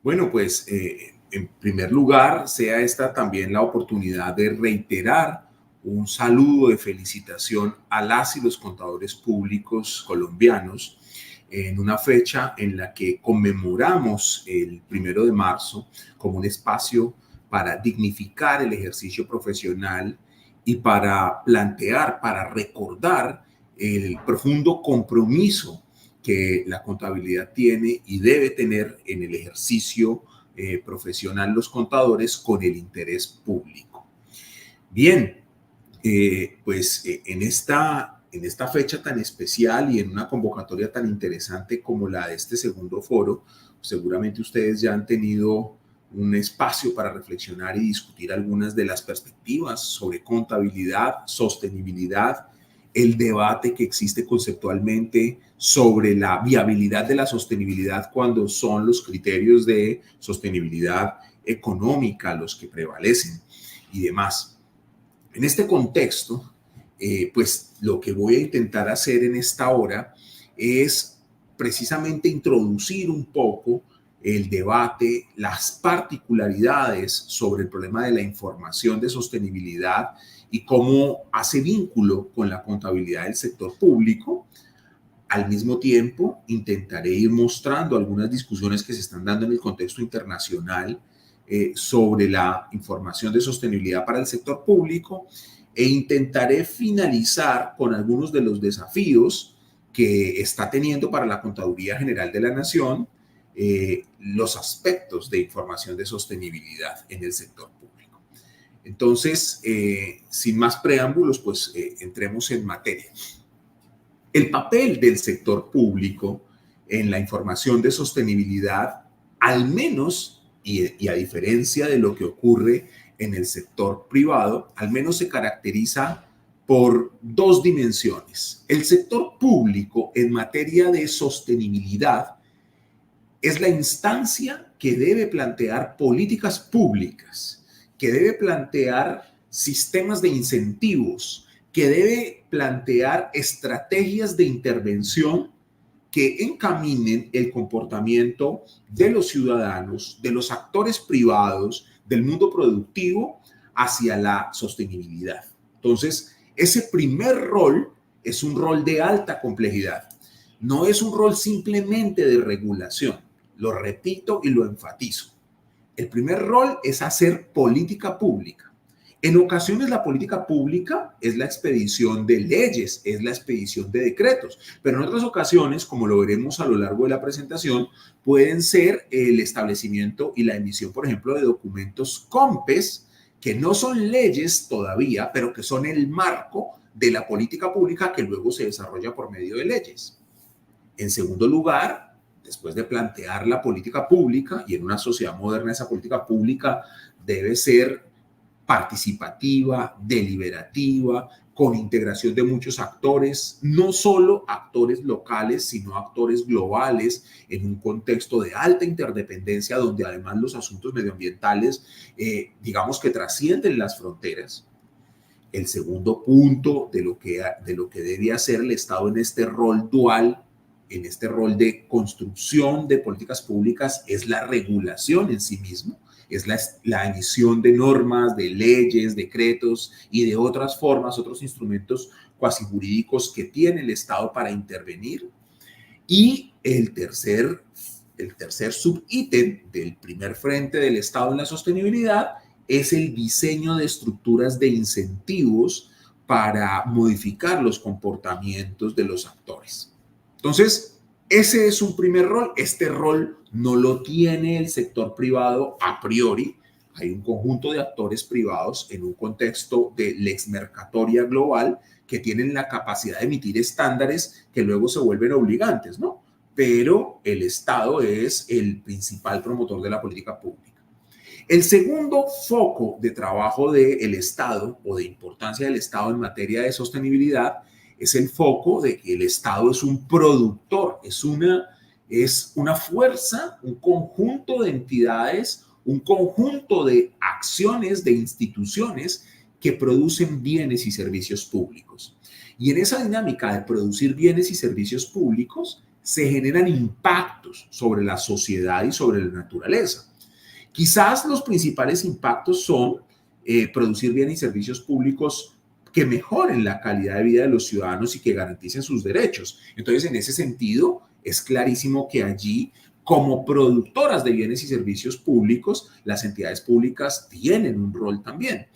Bueno, pues en primer lugar, sea esta también la oportunidad de reiterar un saludo de felicitación a las y los contadores públicos colombianos en una fecha en la que conmemoramos el 1 de marzo como un espacio para dignificar el ejercicio profesional y para plantear, para recordar el profundo compromiso que la contabilidad tiene y debe tener en el ejercicio profesional los contadores con el interés público. Bien, en esta fecha tan especial y en una convocatoria tan interesante como la de este segundo foro, seguramente ustedes ya han tenido un espacio para reflexionar y discutir algunas de las perspectivas sobre contabilidad, sostenibilidad, el debate que existe conceptualmente sobre la viabilidad de la sostenibilidad cuando son los criterios de sostenibilidad económica los que prevalecen y demás. En este contexto, pues lo que voy a intentar hacer en esta hora es precisamente introducir un poco el debate, las particularidades sobre el problema de la información de sostenibilidad y cómo hace vínculo con la contabilidad del sector público. Al mismo tiempo, intentaré ir mostrando algunas discusiones que se están dando en el contexto internacional sobre la información de sostenibilidad para el sector público e intentaré finalizar con algunos de los desafíos que está teniendo para la Contaduría General de la Nación los aspectos de información de sostenibilidad en el sector público. Entonces, sin más preámbulos, pues entremos en materia. El papel del sector público en la información de sostenibilidad, al menos, y a diferencia de lo que ocurre en el sector privado, al menos se caracteriza por dos dimensiones. El sector público en materia de sostenibilidad es la instancia que debe plantear políticas públicas, que debe plantear sistemas de incentivos, que debe plantear estrategias de intervención que encaminen el comportamiento de los ciudadanos, de los actores privados, del mundo productivo hacia la sostenibilidad. Entonces, ese primer rol es un rol de alta complejidad. No es un rol simplemente de regulación. Lo repito y lo enfatizo. El primer rol es hacer política pública. En ocasiones la política pública es la expedición de leyes, es la expedición de decretos, pero en otras ocasiones, como lo veremos a lo largo de la presentación, pueden ser el establecimiento y la emisión, por ejemplo, de documentos COMPES, que no son leyes todavía, pero que son el marco de la política pública que luego se desarrolla por medio de leyes. En segundo lugar, después de plantear la política pública, y en una sociedad moderna esa política pública debe ser participativa, deliberativa, con integración de muchos actores, no solo actores locales, sino actores globales, en un contexto de alta interdependencia, donde además los asuntos medioambientales, digamos que trascienden las fronteras. El segundo punto de lo que debe hacer el Estado en este rol dual, en este rol de construcción de políticas públicas, es la regulación en sí mismo, es la emisión de normas, de leyes, decretos y de otras formas, otros instrumentos cuasi jurídicos que tiene el Estado para intervenir. Y el tercer subítem del primer frente del Estado en la sostenibilidad es el diseño de estructuras de incentivos para modificar los comportamientos de los actores. Entonces, ese es un primer rol. Este rol no lo tiene el sector privado a priori. Hay un conjunto de actores privados en un contexto de lex mercatoria global que tienen la capacidad de emitir estándares que luego se vuelven obligantes, ¿no? Pero el Estado es el principal promotor de la política pública. El segundo foco de trabajo del Estado o de importancia del Estado en materia de sostenibilidad es el foco de que el Estado es un productor, es una fuerza, un conjunto de entidades, un conjunto de acciones, de instituciones que producen bienes y servicios públicos. Y en esa dinámica de producir bienes y servicios públicos se generan impactos sobre la sociedad y sobre la naturaleza. Quizás los principales impactos son producir bienes y servicios públicos que mejoren la calidad de vida de los ciudadanos y que garanticen sus derechos. Entonces, en ese sentido, es clarísimo que allí, como productoras de bienes y servicios públicos, las entidades públicas tienen un rol también.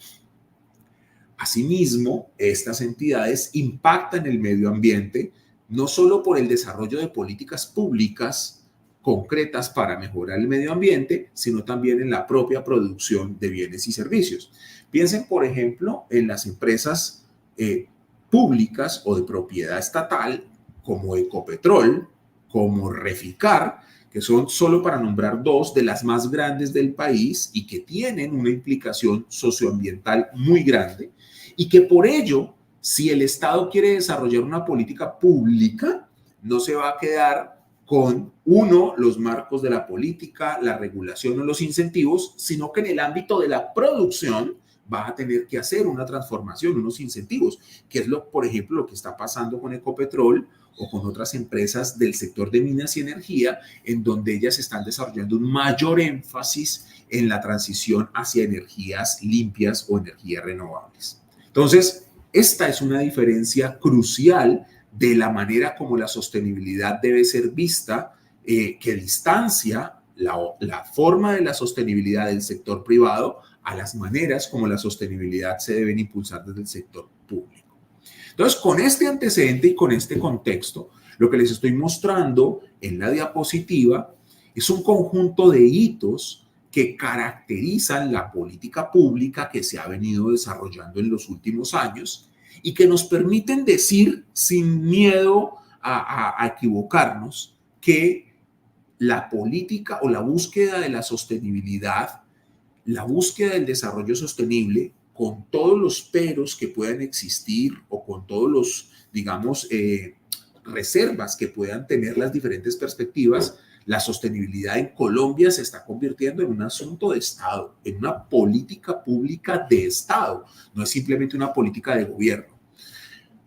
Asimismo, estas entidades impactan el medio ambiente no solo por el desarrollo de políticas públicas concretas para mejorar el medio ambiente, sino también en la propia producción de bienes y servicios. Piensen, por ejemplo, en las empresas públicas o de propiedad estatal como Ecopetrol, como Reficar, que son, solo para nombrar dos, de las más grandes del país y que tienen una implicación socioambiental muy grande, y que por ello, si el Estado quiere desarrollar una política pública, no se va a quedar con, uno, los marcos de la política, la regulación o los incentivos, sino que en el ámbito de la producción va a tener que hacer una transformación, unos incentivos, que es, por ejemplo, lo que está pasando con Ecopetrol o con otras empresas del sector de minas y energía, en donde ellas están desarrollando un mayor énfasis en la transición hacia energías limpias o energías renovables. Entonces, esta es una diferencia crucial de la manera como la sostenibilidad debe ser vista, que distancia la forma de la sostenibilidad del sector privado a las maneras como la sostenibilidad se deben impulsar desde el sector público. Entonces, con este antecedente y con este contexto, lo que les estoy mostrando en la diapositiva es un conjunto de hitos que caracterizan la política pública que se ha venido desarrollando en los últimos años y que nos permiten decir sin miedo a equivocarnos que la política o la búsqueda de la sostenibilidad, la búsqueda del desarrollo sostenible, con todos los peros que puedan existir o con todos los, digamos, reservas que puedan tener las diferentes perspectivas, la sostenibilidad en Colombia se está convirtiendo en un asunto de Estado, en una política pública de Estado, no es simplemente una política de gobierno.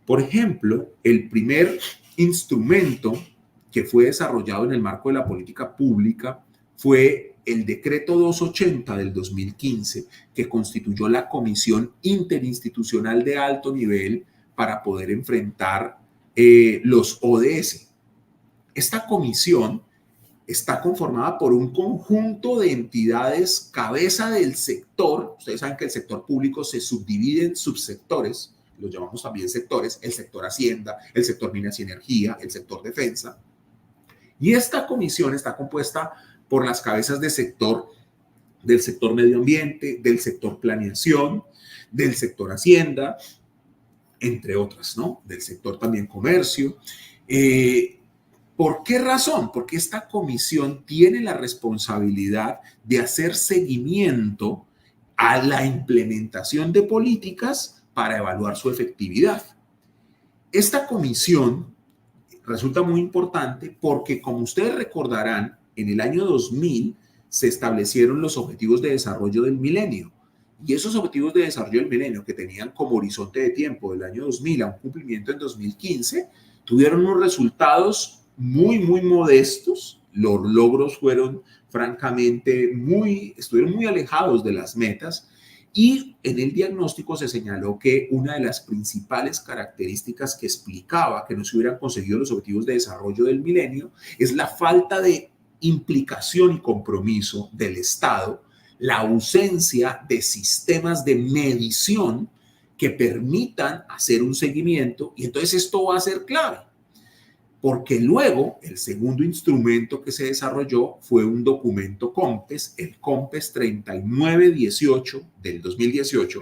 Por ejemplo, el primer instrumento que fue desarrollado en el marco de la política pública fue el decreto 280 del 2015, que constituyó la Comisión Interinstitucional de Alto Nivel para poder enfrentar los ODS. Esta comisión está conformada por un conjunto de entidades cabeza del sector. Ustedes saben que el sector público se subdivide en subsectores, los llamamos también sectores, el sector Hacienda, el sector Minas y Energía, el sector Defensa. Y esta comisión está compuesta por las cabezas de sector, del sector medio ambiente, del sector planeación, del sector Hacienda, entre otras, ¿no? Del sector también comercio. ¿Por qué razón? Porque esta comisión tiene la responsabilidad de hacer seguimiento a la implementación de políticas para evaluar su efectividad. Esta comisión resulta muy importante porque, como ustedes recordarán, en el año 2000 se establecieron los Objetivos de Desarrollo del Milenio. Y esos Objetivos de Desarrollo del Milenio, que tenían como horizonte de tiempo del año 2000 a un cumplimiento en 2015, tuvieron unos resultados muy modestos. Los logros fueron francamente estuvieron muy alejados de las metas, y en el diagnóstico se señaló que una de las principales características que explicaba que no se hubieran conseguido los objetivos de desarrollo del milenio es la falta de implicación y compromiso del Estado, la ausencia de sistemas de medición que permitan hacer un seguimiento, y entonces esto va a ser clave. Porque luego el segundo instrumento que se desarrolló fue un documento COMPES, el COMPES 3918 del 2018,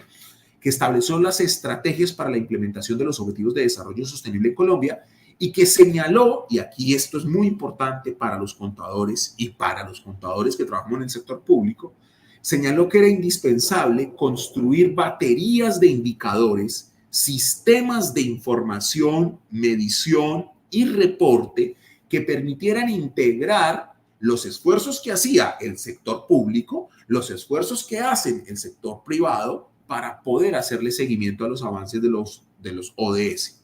que estableció las estrategias para la implementación de los Objetivos de Desarrollo Sostenible en Colombia y que señaló, y aquí esto es muy importante para los contadores y para los contadores que trabajamos en el sector público, señaló que era indispensable construir baterías de indicadores, sistemas de información, medición y reporte que permitieran integrar los esfuerzos que hacía el sector público, los esfuerzos que hacen el sector privado para poder hacerle seguimiento a los avances de los ODS.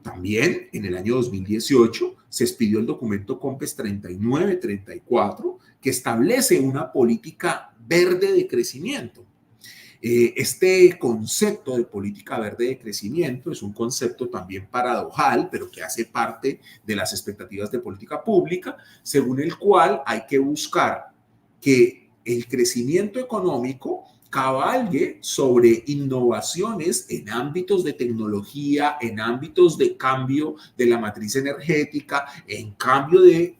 También en el año 2018 se expidió el documento COMPES 3934, que establece una política verde de crecimiento. Este concepto de política verde de crecimiento es un concepto también paradojal, pero que hace parte de las expectativas de política pública, según el cual hay que buscar que el crecimiento económico cabalgue sobre innovaciones en ámbitos de tecnología, en ámbitos de cambio de la matriz energética, en cambio de,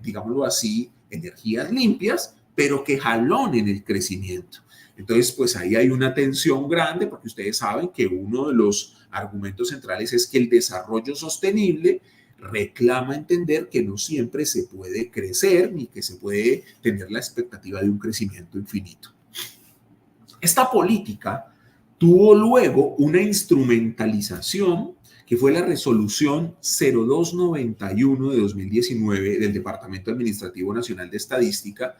digámoslo así, energías limpias, pero que jalonen el crecimiento. Entonces, pues ahí hay una tensión grande porque ustedes saben que uno de los argumentos centrales es que el desarrollo sostenible reclama entender que no siempre se puede crecer ni que se puede tener la expectativa de un crecimiento infinito. Esta política tuvo luego una instrumentalización que fue la resolución 0291 de 2019 del Departamento Administrativo Nacional de Estadística,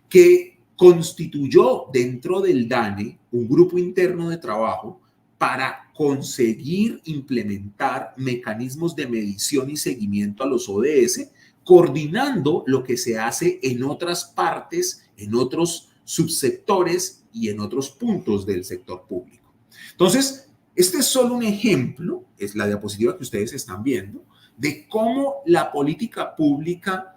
que constituyó dentro del DANE un grupo interno de trabajo para conseguir implementar mecanismos de medición y seguimiento a los ODS, coordinando lo que se hace en otras partes, en otros subsectores y en otros puntos del sector público. Entonces, este es solo un ejemplo, es la diapositiva que ustedes están viendo, de cómo la política pública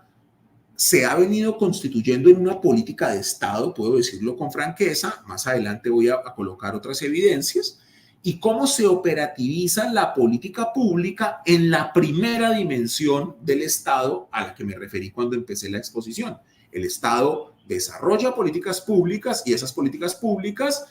se ha venido constituyendo en una política de Estado, puedo decirlo con franqueza, más adelante voy a colocar otras evidencias, y cómo se operativiza la política pública en la primera dimensión del Estado a la que me referí cuando empecé la exposición. El Estado desarrolla políticas públicas y esas políticas públicas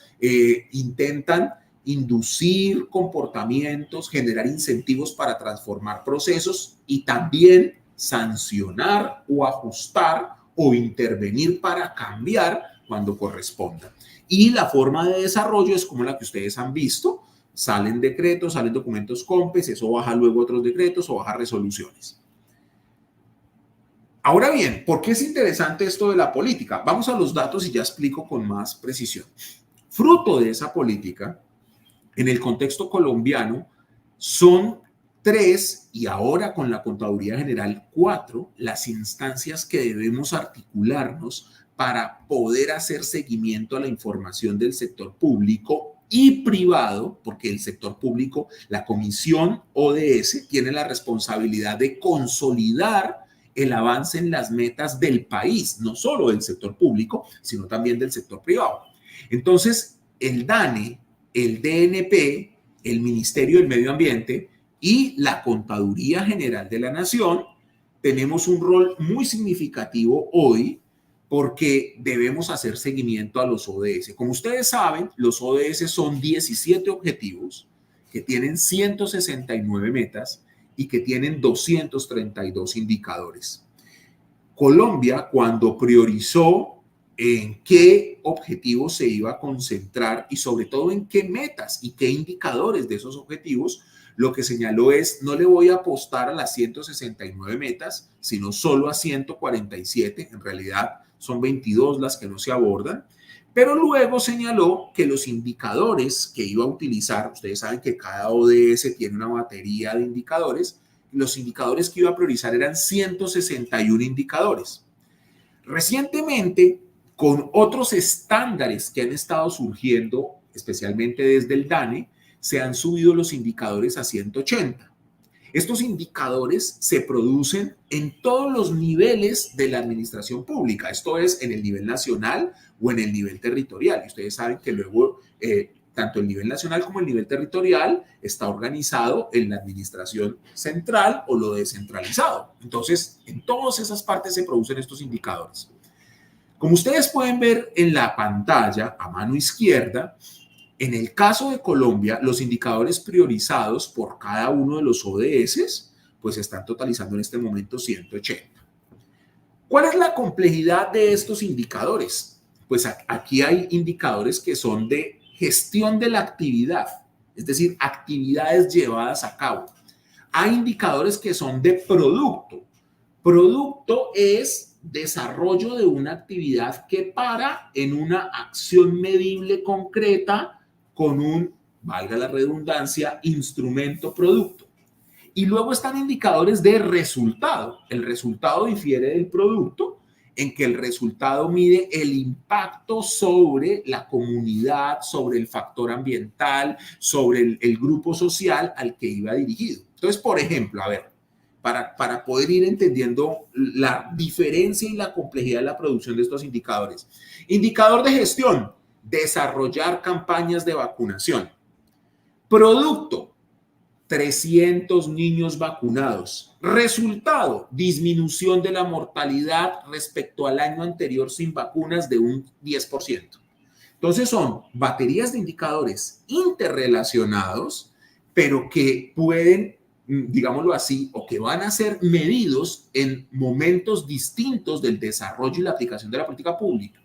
intentan inducir comportamientos, generar incentivos para transformar procesos y también sancionar o ajustar o intervenir para cambiar cuando corresponda. Y la forma de desarrollo es como la que ustedes han visto. Salen decretos, salen documentos COMPES, eso baja luego otros decretos o baja resoluciones. Ahora bien, ¿por qué es interesante esto de la política? Vamos a los datos y ya explico con más precisión. Fruto de esa política, en el contexto colombiano, son 3 y ahora con la Contaduría General 4 las instancias que debemos articularnos para poder hacer seguimiento a la información del sector público y privado, porque el sector público, la Comisión ODS, tiene la responsabilidad de consolidar el avance en las metas del país, no solo del sector público, sino también del sector privado. Entonces, el DANE, el DNP, el Ministerio del Medio Ambiente y la Contaduría General de la Nación tenemos un rol muy significativo hoy porque debemos hacer seguimiento a los ODS. Como ustedes saben, los ODS son 17 objetivos que tienen 169 metas y que tienen 232 indicadores. Colombia, cuando priorizó en qué objetivos se iba a concentrar y sobre todo en qué metas y qué indicadores de esos objetivos, lo que señaló es, no le voy a apostar a las 169 metas, sino solo a 147, en realidad son 22 las que no se abordan, pero luego señaló que los indicadores que iba a utilizar, ustedes saben que cada ODS tiene una batería de indicadores, los indicadores que iba a priorizar eran 161 indicadores. Recientemente, con otros estándares que han estado surgiendo, especialmente desde el DANE, se han subido los indicadores a 180. Estos indicadores se producen en todos los niveles de la administración pública, esto es, en el nivel nacional o en el nivel territorial. Y ustedes saben que luego, tanto el nivel nacional como el nivel territorial está organizado en la administración central o lo descentralizado. Entonces, en todas esas partes se producen estos indicadores. Como ustedes pueden ver en la pantalla a mano izquierda, en el caso de Colombia, los indicadores priorizados por cada uno de los ODS, pues están totalizando en este momento 180. ¿Cuál es la complejidad de estos indicadores? Pues aquí hay indicadores que son de gestión de la actividad, es decir, actividades llevadas a cabo. Hay indicadores que son de producto. Producto es desarrollo de una actividad que para en una acción medible concreta con un, valga la redundancia, instrumento producto. Y luego están indicadores de resultado. El resultado difiere del producto en que el resultado mide el impacto sobre la comunidad, sobre el factor ambiental, sobre el grupo social al que iba dirigido. Entonces, por ejemplo, a ver, para poder ir entendiendo la diferencia y la complejidad de la producción de estos indicadores. Indicador de gestión, desarrollar campañas de vacunación. Producto, 300 niños vacunados. Resultado, disminución de la mortalidad respecto al año anterior sin vacunas de un 10%. Entonces son baterías de indicadores interrelacionados, pero que pueden, digámoslo así, o que van a ser medidos en momentos distintos del desarrollo y la aplicación de la política pública.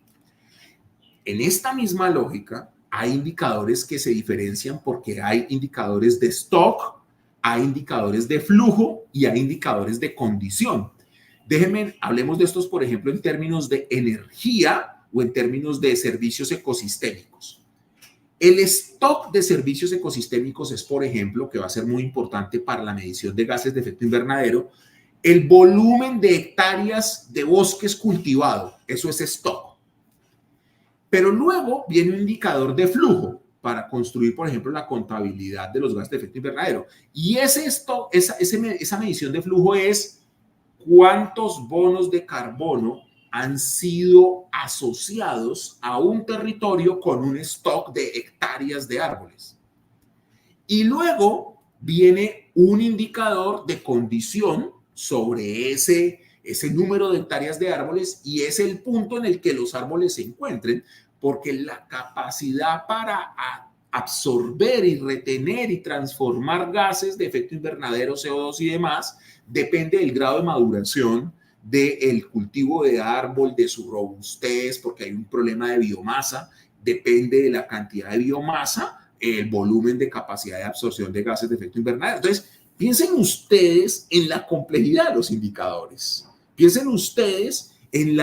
En esta misma lógica, hay indicadores que se diferencian porque hay indicadores de stock, hay indicadores de flujo y hay indicadores de condición. Déjenme, hablemos de estos, por ejemplo, en términos de energía o en términos de servicios ecosistémicos. El stock de servicios ecosistémicos es, por ejemplo, que va a ser muy importante para la medición de gases de efecto invernadero, el volumen de hectáreas de bosques cultivado, eso es stock. Pero luego viene un indicador de flujo para construir, por ejemplo, la contabilidad de los gases de efecto invernadero. Y esa medición de flujo es cuántos bonos de carbono han sido asociados a un territorio con un stock de hectáreas de árboles. Y luego viene un indicador de condición sobre ese número de hectáreas de árboles y es el punto en el que los árboles se encuentren, porque la capacidad para absorber y retener y transformar gases de efecto invernadero, CO2 y demás, depende del grado de maduración del cultivo de árbol, de su robustez, porque hay un problema de biomasa, depende de la cantidad de biomasa, el volumen de capacidad de absorción de gases de efecto invernadero. Entonces, piensen ustedes en la complejidad de los indicadores. Piensen ustedes en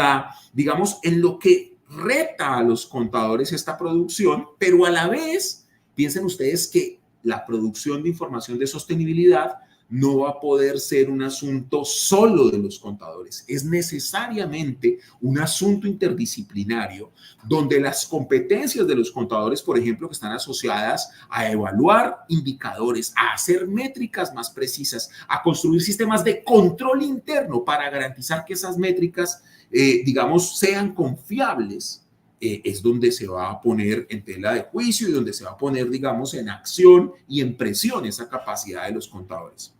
digamos, en lo que reta a los contadores esta producción, pero a la vez piensen ustedes que la producción de información de sostenibilidad no va a poder ser un asunto solo de los contadores. Es necesariamente un asunto interdisciplinario donde las competencias de los contadores, por ejemplo, que están asociadas a evaluar indicadores, a hacer métricas más precisas, a construir sistemas de control interno para garantizar que esas métricas, digamos, sean confiables, es donde se va a poner en tela de juicio y donde se va a poner, digamos, en acción y en presión esa capacidad de los contadores.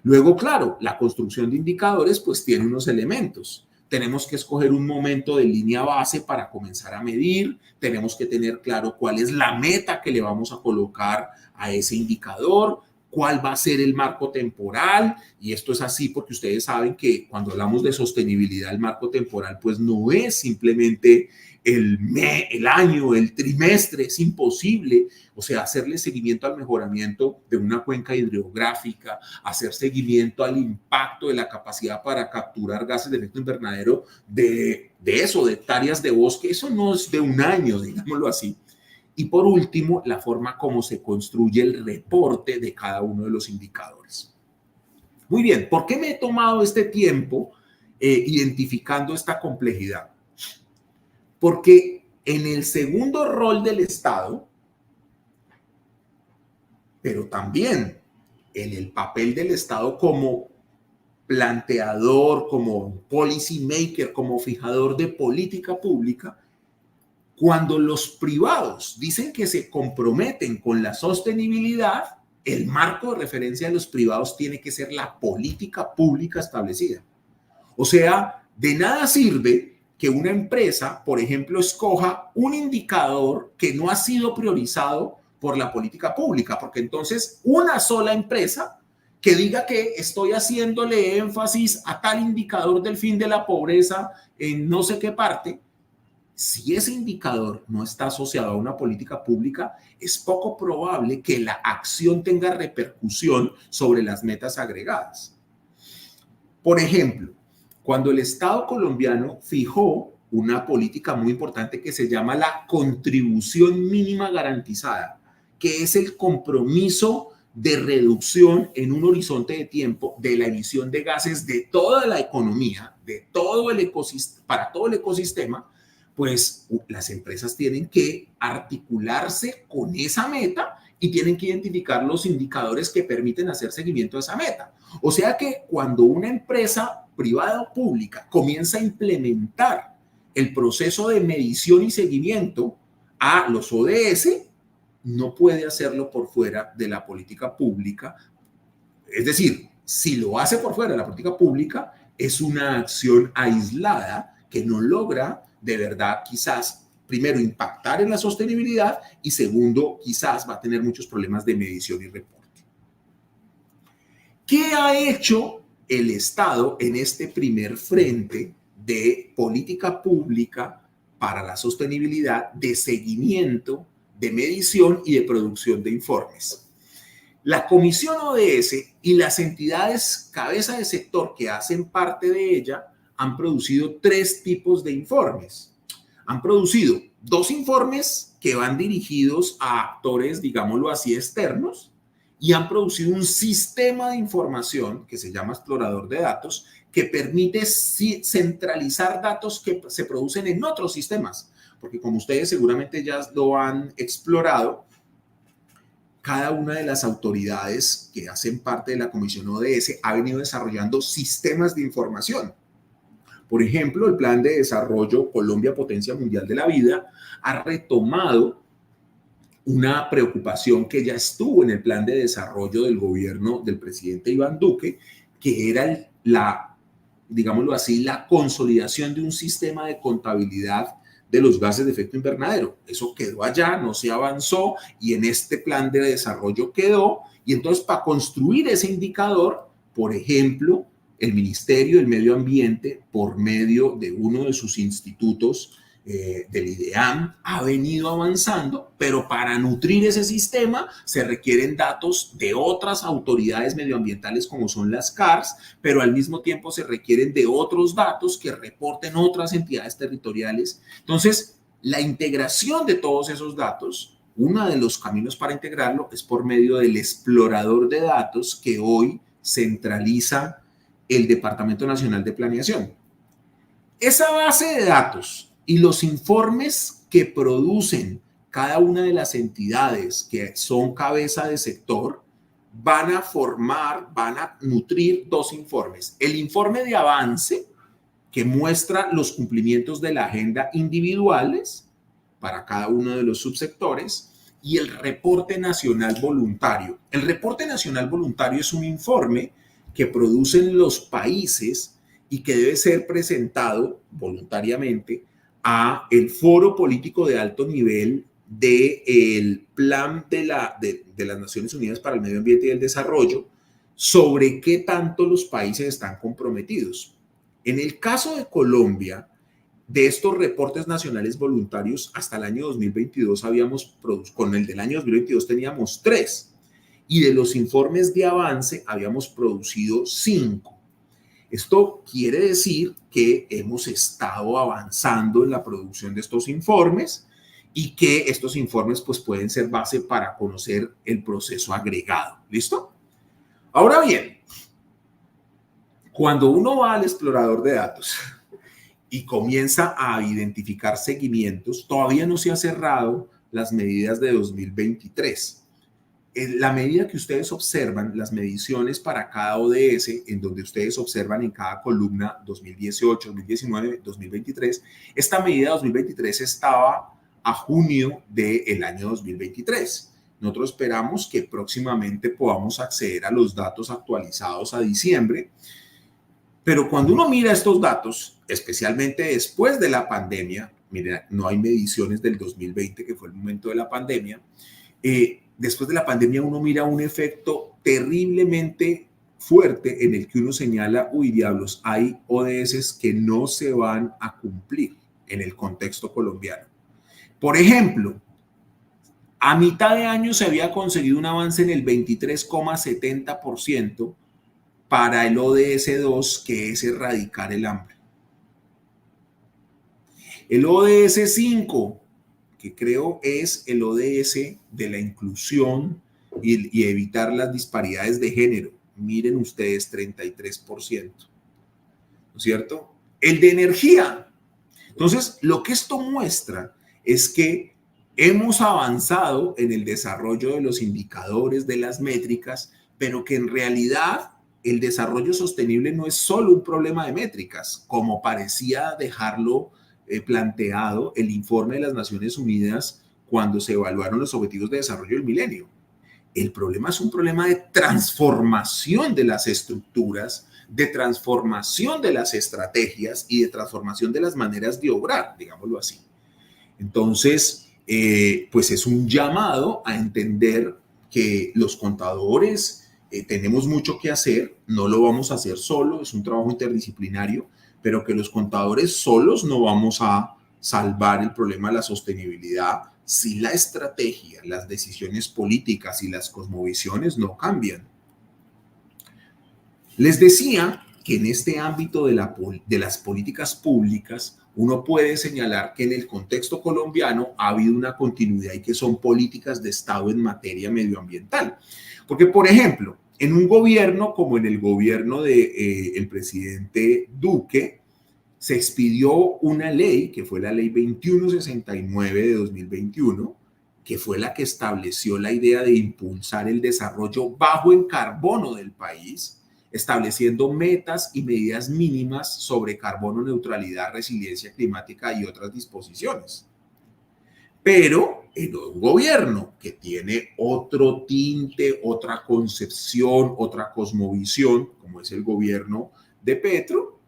Luego, claro, la construcción de indicadores pues tiene unos elementos. Tenemos que escoger un momento de línea base para comenzar a medir, tenemos que tener claro cuál es la meta que le vamos a colocar a ese indicador, cuál va a ser el marco temporal, y esto es así porque ustedes saben que cuando hablamos de sostenibilidad, el marco temporal pues no es simplemente el año, el trimestre, es imposible. O sea, hacerle seguimiento al mejoramiento de una cuenca hidrográfica, hacer seguimiento al impacto de la capacidad para capturar gases de efecto invernadero de hectáreas de bosque, eso no es de un año, digámoslo así. Y por último, la forma como se construye el reporte de cada uno de los indicadores. Muy bien, ¿por qué me he tomado este tiempo identificando esta complejidad? Porque en el segundo rol del Estado, pero también en el papel del Estado como planteador, como policy maker, como fijador de política pública, cuando los privados dicen que se comprometen con la sostenibilidad, el marco de referencia de los privados tiene que ser la política pública establecida. O sea, de nada sirve que una empresa, por ejemplo, escoja un indicador que no ha sido priorizado por la política pública, porque entonces una sola empresa que diga que estoy haciéndole énfasis a tal indicador del fin de la pobreza en no sé qué parte, si ese indicador no está asociado a una política pública, es poco probable que la acción tenga repercusión sobre las metas agregadas. Por ejemplo, cuando el Estado colombiano fijó una política muy importante que se llama la contribución mínima garantizada, que es el compromiso de reducción en un horizonte de tiempo de la emisión de gases de toda la economía, de todo el ecosistema, para todo el ecosistema, pues las empresas tienen que articularse con esa meta y tienen que identificar los indicadores que permiten hacer seguimiento a esa meta. O sea que cuando una empresa privada o pública comienza a implementar el proceso de medición y seguimiento a los ODS, no puede hacerlo por fuera de la política pública. Es decir, si lo hace por fuera de la política pública, es una acción aislada que no logra de verdad quizás, primero, impactar en la sostenibilidad y segundo, quizás va a tener muchos problemas de medición y reporte. ¿Qué ha hecho el Estado en este primer frente de política pública para la sostenibilidad, de seguimiento, de medición y de producción de informes? La Comisión ODS y las entidades cabeza de sector que hacen parte de ella han producido 3 tipos de informes. Han producido 2 informes que van dirigidos a actores, digámoslo así, externos, y han producido un sistema de información que se llama explorador de datos que permite centralizar datos que se producen en otros sistemas, porque como ustedes seguramente ya lo han explorado, cada una de las autoridades que hacen parte de la Comisión ODS ha venido desarrollando sistemas de información. Por ejemplo, el Plan de Desarrollo Colombia Potencia Mundial de la Vida ha retomado una preocupación que ya estuvo en el plan de desarrollo del gobierno del presidente Iván Duque, que era digámoslo así, la consolidación de un sistema de contabilidad de los gases de efecto invernadero. Eso quedó allá, no se avanzó y en este plan de desarrollo quedó. Y entonces para construir ese indicador, por ejemplo, el Ministerio del Medio Ambiente, por medio de uno de sus institutos, del IDEAM, ha venido avanzando, pero para nutrir ese sistema se requieren datos de otras autoridades medioambientales como son las CARS, pero al mismo tiempo se requieren de otros datos que reporten otras entidades territoriales. Entonces, la integración de todos esos datos, uno de los caminos para integrarlo es por medio del explorador de datos que hoy centraliza el Departamento Nacional de Planeación. Esa base de datos y los informes que producen cada una de las entidades que son cabeza de sector van a nutrir 2 informes. El informe de avance, que muestra los cumplimientos de la agenda individuales para cada uno de los subsectores, y el reporte nacional voluntario. El reporte nacional voluntario es un informe que producen los países y que debe ser presentado voluntariamente a el foro político de alto nivel del plan de las Naciones Unidas para el Medio Ambiente y el Desarrollo sobre qué tanto los países están comprometidos. En el caso de Colombia, de estos reportes nacionales voluntarios, hasta el año 2022 con el del año 2022 teníamos 3, y de los informes de avance habíamos producido 5. Esto quiere decir que hemos estado avanzando en la producción de estos informes y que estos informes pues, pueden ser base para conocer el proceso agregado. ¿Listo? Ahora bien, cuando uno va al explorador de datos y comienza a identificar seguimientos, todavía no se ha cerrado las medidas de 2023. En la medida que ustedes observan las mediciones para cada ODS, en donde ustedes observan en cada columna 2018, 2019, 2023, esta medida 2023 estaba a junio del año 2023. Nosotros esperamos que próximamente podamos acceder a los datos actualizados a diciembre, pero cuando uno mira estos datos, especialmente después de la pandemia, miren, no hay mediciones del 2020, que fue el momento de la pandemia, después de la pandemia uno mira un efecto terriblemente fuerte en el que uno señala, uy diablos, hay ODS que no se van a cumplir en el contexto colombiano. Por ejemplo, a mitad de año se había conseguido un avance en el 23,70% para el ODS 2, que es erradicar el hambre. El ODS 5, que creo es el ODS de la inclusión y evitar las disparidades de género. Miren ustedes, 33%, ¿no es cierto? El de energía. Entonces, lo que esto muestra es que hemos avanzado en el desarrollo de los indicadores, de las métricas, pero que en realidad el desarrollo sostenible no es solo un problema de métricas, como parecía dejarlo planteado el informe de las Naciones Unidas cuando se evaluaron los objetivos de desarrollo del milenio. El problema es un problema de transformación de las estructuras, de transformación de las estrategias y de transformación de las maneras de obrar, digámoslo así. Entonces, pues es un llamado a entender que los contadores tenemos mucho que hacer, no lo vamos a hacer solo, es un trabajo interdisciplinario, pero que los contadores solos no vamos a salvar el problema de la sostenibilidad si la estrategia, las decisiones políticas y las cosmovisiones no cambian. Les decía que en este ámbito de las políticas públicas, uno puede señalar que en el contexto colombiano ha habido una continuidad y que son políticas de Estado en materia medioambiental. Porque, por ejemplo, en un gobierno como en el gobierno del presidente Duque, se expidió una ley, que fue la ley 2169 de 2021, que fue la que estableció la idea de impulsar el desarrollo bajo en carbono del país, estableciendo metas y medidas mínimas sobre carbono neutralidad, resiliencia climática y otras disposiciones. Pero en un gobierno que tiene otro tinte, otra concepción, otra cosmovisión, como es el gobierno de Petro,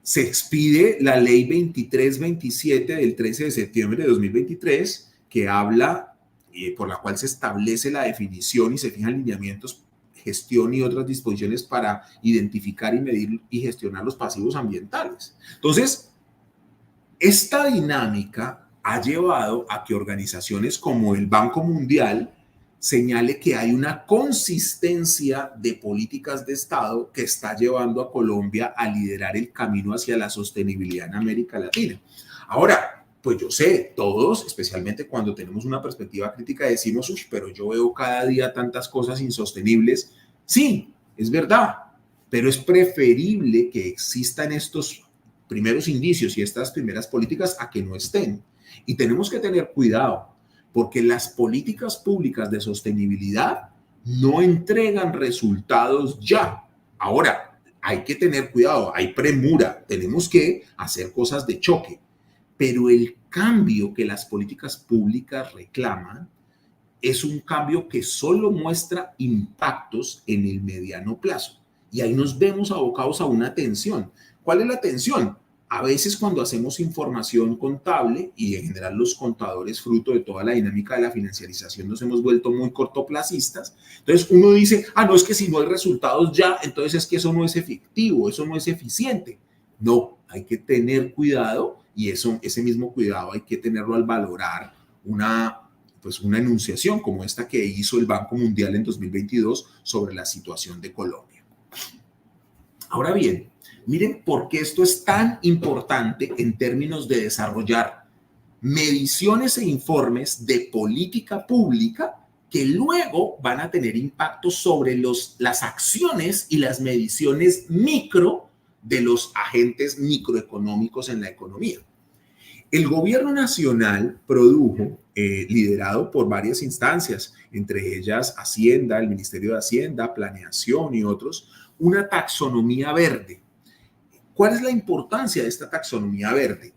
se expide la ley 2327 del 13 de septiembre de 2023, que habla, por la cual se establece la definición y se fijan lineamientos, gestión y otras disposiciones para identificar y medir y gestionar los pasivos ambientales. Entonces, esta dinámica ha llevado a que organizaciones como el Banco Mundial señale que hay una consistencia de políticas de Estado que está llevando a Colombia a liderar el camino hacia la sostenibilidad en América Latina. Ahora, pues yo sé, todos, especialmente cuando tenemos una perspectiva crítica, decimos, uy, pero yo veo cada día tantas cosas insostenibles. Sí, es verdad, pero es preferible que existan estos primeros indicios y estas primeras políticas a que no estén. Y tenemos que tener cuidado, porque las políticas públicas de sostenibilidad no entregan resultados ya. Ahora, hay que tener cuidado, hay premura, tenemos que hacer cosas de choque, pero el cambio que las políticas públicas reclaman es un cambio que solo muestra impactos en el mediano plazo. Y ahí nos vemos abocados a una tensión. ¿Cuál es la tensión? A veces cuando hacemos información contable, y en general los contadores, fruto de toda la dinámica de la financiarización, nos hemos vuelto muy cortoplacistas. Entonces uno dice, no, es que si no hay resultados ya, entonces es que eso no es efectivo, eso no es eficiente. No, hay que tener cuidado y ese mismo cuidado hay que tenerlo al valorar una enunciación como esta que hizo el Banco Mundial en 2022 sobre la situación de Colombia. Ahora bien, miren por qué esto es tan importante en términos de desarrollar mediciones e informes de política pública que luego van a tener impacto sobre las acciones y las mediciones micro de los agentes microeconómicos en la economía. El gobierno nacional produjo, liderado por varias instancias, entre ellas Hacienda, el Ministerio de Hacienda, Planeación y otros, una taxonomía verde. ¿Cuál es la importancia de esta taxonomía verde?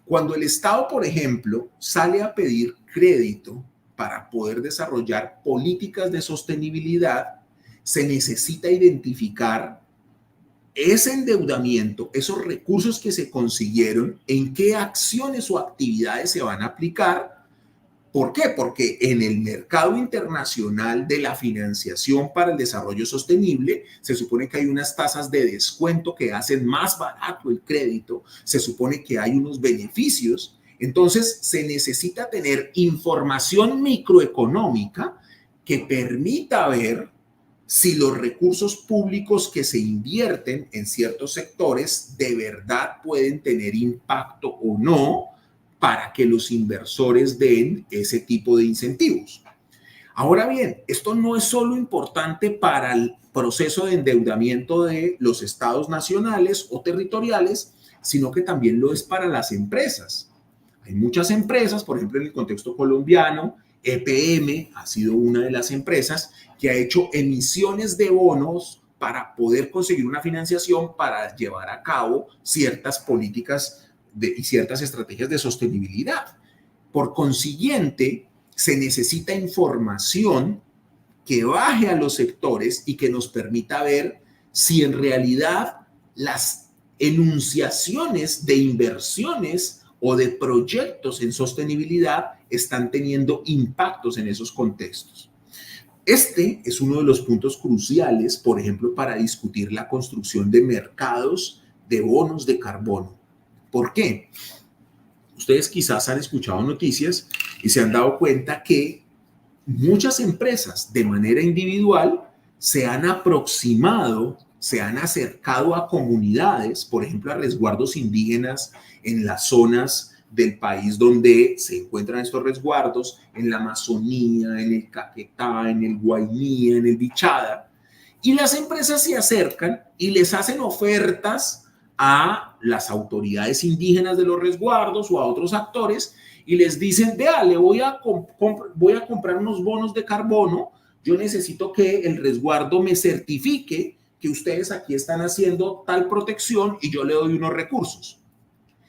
Cuando el Estado, por ejemplo, sale a pedir crédito para poder desarrollar políticas de sostenibilidad, se necesita identificar ese endeudamiento, esos recursos que se consiguieron, en qué acciones o actividades se van a aplicar. ¿Por qué? Porque en el mercado internacional de la financiación para el desarrollo sostenible se supone que hay unas tasas de descuento que hacen más barato el crédito, se supone que hay unos beneficios. Entonces se necesita tener información microeconómica que permita ver si los recursos públicos que se invierten en ciertos sectores de verdad pueden tener impacto o no para que los inversores den ese tipo de incentivos. Ahora bien, esto no es solo importante para el proceso de endeudamiento de los estados nacionales o territoriales, sino que también lo es para las empresas. Hay muchas empresas, por ejemplo, en el contexto colombiano, EPM ha sido una de las empresas que ha hecho emisiones de bonos para poder conseguir una financiación para llevar a cabo ciertas políticas y ciertas estrategias de sostenibilidad. Por consiguiente, se necesita información que baje a los sectores y que nos permita ver si en realidad las enunciaciones de inversiones o de proyectos en sostenibilidad están teniendo impactos en esos contextos. Este es uno de los puntos cruciales, por ejemplo, para discutir la construcción de mercados de bonos de carbono. ¿Por qué? Ustedes quizás han escuchado noticias y se han dado cuenta que muchas empresas de manera individual se han aproximado, se han acercado a comunidades, por ejemplo, a resguardos indígenas en las zonas del país donde se encuentran estos resguardos, en la Amazonía, en el Caquetá, en el Guainía, en el Bichada, y las empresas se acercan y les hacen ofertas a las autoridades indígenas de los resguardos o a otros actores y les dicen, vea, le voy a comprar unos bonos de carbono, yo necesito que el resguardo me certifique que ustedes aquí están haciendo tal protección y yo le doy unos recursos.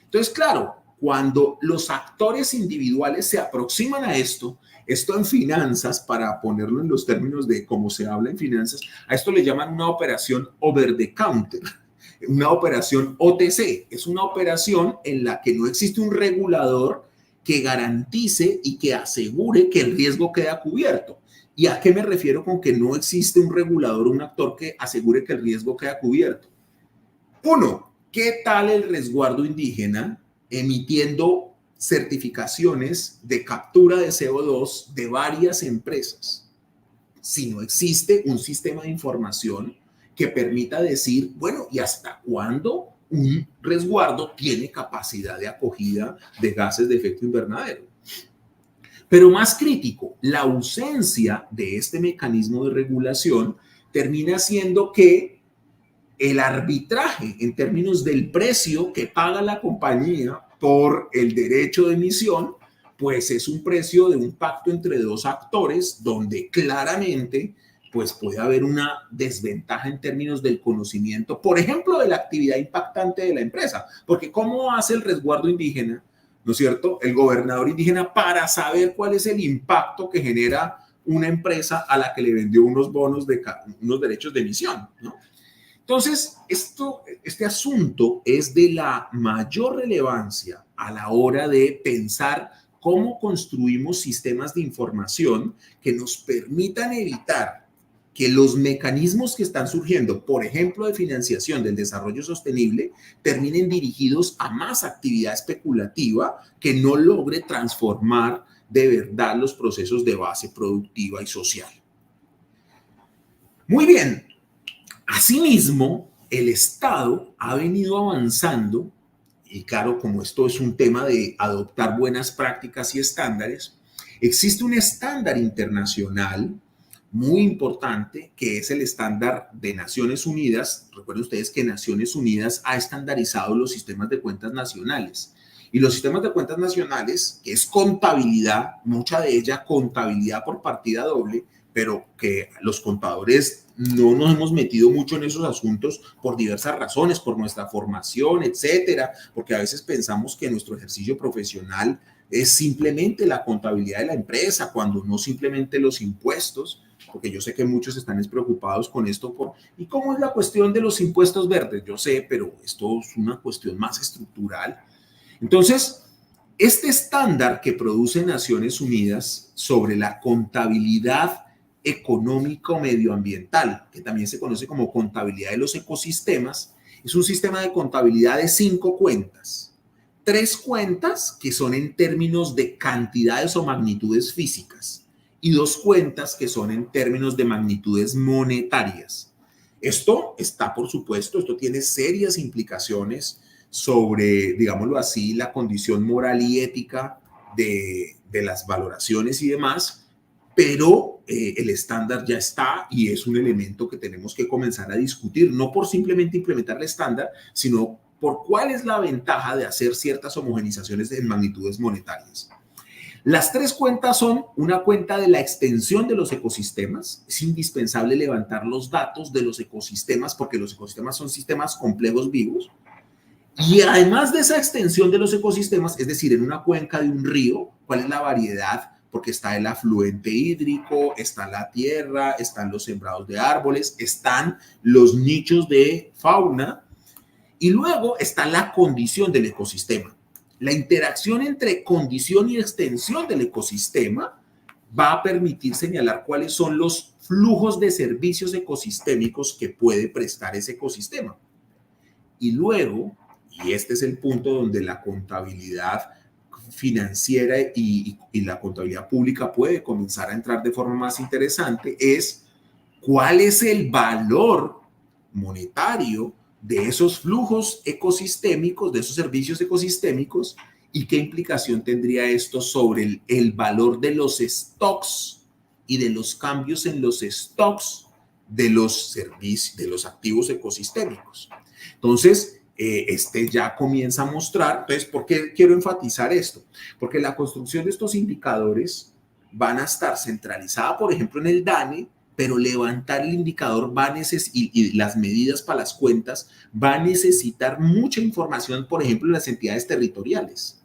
Entonces, claro, cuando los actores individuales se aproximan a esto en finanzas, para ponerlo en los términos de cómo se habla en finanzas, a esto le llaman una operación over the counter. Una operación OTC, es una operación en la que no existe un regulador que garantice y que asegure que el riesgo queda cubierto. ¿Y a qué me refiero con que no existe un regulador, un actor que asegure que el riesgo queda cubierto? Uno, ¿qué tal el resguardo indígena emitiendo certificaciones de captura de CO2 de varias empresas? Si no existe un sistema de información que permita decir, bueno, ¿y hasta cuándo un resguardo tiene capacidad de acogida de gases de efecto invernadero? Pero más crítico, la ausencia de este mecanismo de regulación termina haciendo que el arbitraje en términos del precio que paga la compañía por el derecho de emisión, pues es un precio de un pacto entre dos actores donde claramente pues puede haber una desventaja en términos del conocimiento, por ejemplo, de la actividad impactante de la empresa. Porque ¿cómo hace el resguardo indígena, no es cierto, el gobernador indígena, para saber cuál es el impacto que genera una empresa a la que le vendió unos bonos de unos derechos de emisión, ¿no? Entonces, este asunto es de la mayor relevancia a la hora de pensar cómo construimos sistemas de información que nos permitan evitar que los mecanismos que están surgiendo, por ejemplo, de financiación del desarrollo sostenible, terminen dirigidos a más actividad especulativa que no logre transformar de verdad los procesos de base productiva y social. Muy bien. Asimismo, el Estado ha venido avanzando, y claro, como esto es un tema de adoptar buenas prácticas y estándares, existe un estándar internacional muy importante que es el estándar de Naciones Unidas. Recuerden ustedes que Naciones Unidas ha estandarizado los sistemas de cuentas nacionales. Y los sistemas de cuentas nacionales, que es contabilidad, mucha de ella contabilidad por partida doble, pero que los contadores no nos hemos metido mucho en esos asuntos por diversas razones, por nuestra formación, etcétera, porque a veces pensamos que nuestro ejercicio profesional es simplemente la contabilidad de la empresa, cuando no simplemente los impuestos, porque yo sé que muchos están preocupados con esto. ¿Y cómo es la cuestión de los impuestos verdes? Yo sé, pero esto es una cuestión más estructural. Entonces, este estándar que produce Naciones Unidas sobre la contabilidad económico-medioambiental, que también se conoce como contabilidad de los ecosistemas, es un sistema de contabilidad de 5 cuentas. 3 cuentas que son en términos de cantidades o magnitudes físicas y 2 cuentas que son en términos de magnitudes monetarias. Esto está, por supuesto, esto tiene serias implicaciones sobre, digámoslo así, la condición moral y ética de las valoraciones y demás, pero el estándar ya está y es un elemento que tenemos que comenzar a discutir, no por simplemente implementar el estándar, sino por cuál es la ventaja de hacer ciertas homogenizaciones en magnitudes monetarias. Las tres cuentas son una cuenta de la extensión de los ecosistemas. Es indispensable levantar los datos de los ecosistemas porque los ecosistemas son sistemas complejos vivos. Y además de esa extensión de los ecosistemas, es decir, en una cuenca de un río, ¿cuál es la variedad? Porque está el afluente hídrico, está la tierra, están los sembrados de árboles, están los nichos de fauna y luego está la condición del ecosistema. La interacción entre condición y extensión del ecosistema va a permitir señalar cuáles son los flujos de servicios ecosistémicos que puede prestar ese ecosistema. Y luego, y este es el punto donde la contabilidad financiera y la contabilidad pública puede comenzar a entrar de forma más interesante, es cuál es el valor monetario de esos flujos ecosistémicos, de esos servicios ecosistémicos, y qué implicación tendría esto sobre el valor de los stocks y de los cambios en los stocks de los servicios, de los activos ecosistémicos. Entonces, este ya comienza a mostrar. Entonces, ¿por qué quiero enfatizar esto? Porque la construcción de estos indicadores van a estar centralizada, por ejemplo, en el DANE, pero levantar el indicador va a y las medidas para las cuentas va a necesitar mucha información, por ejemplo, en las entidades territoriales,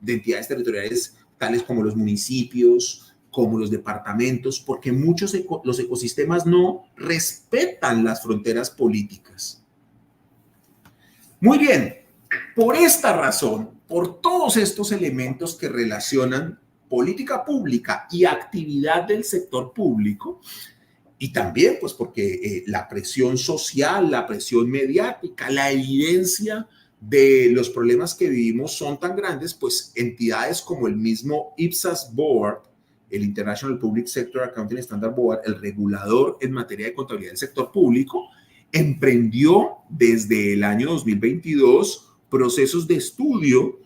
de entidades territoriales tales como los municipios, como los departamentos, porque los ecosistemas no respetan las fronteras políticas. Muy bien, por esta razón, por todos estos elementos que relacionan política pública y actividad del sector público, y también pues porque la presión social, la presión mediática, la evidencia de los problemas que vivimos son tan grandes, pues entidades como el mismo IPSAS Board, el International Public Sector Accounting Standard Board, el regulador en materia de contabilidad del sector público, emprendió desde el año 2022 procesos de estudio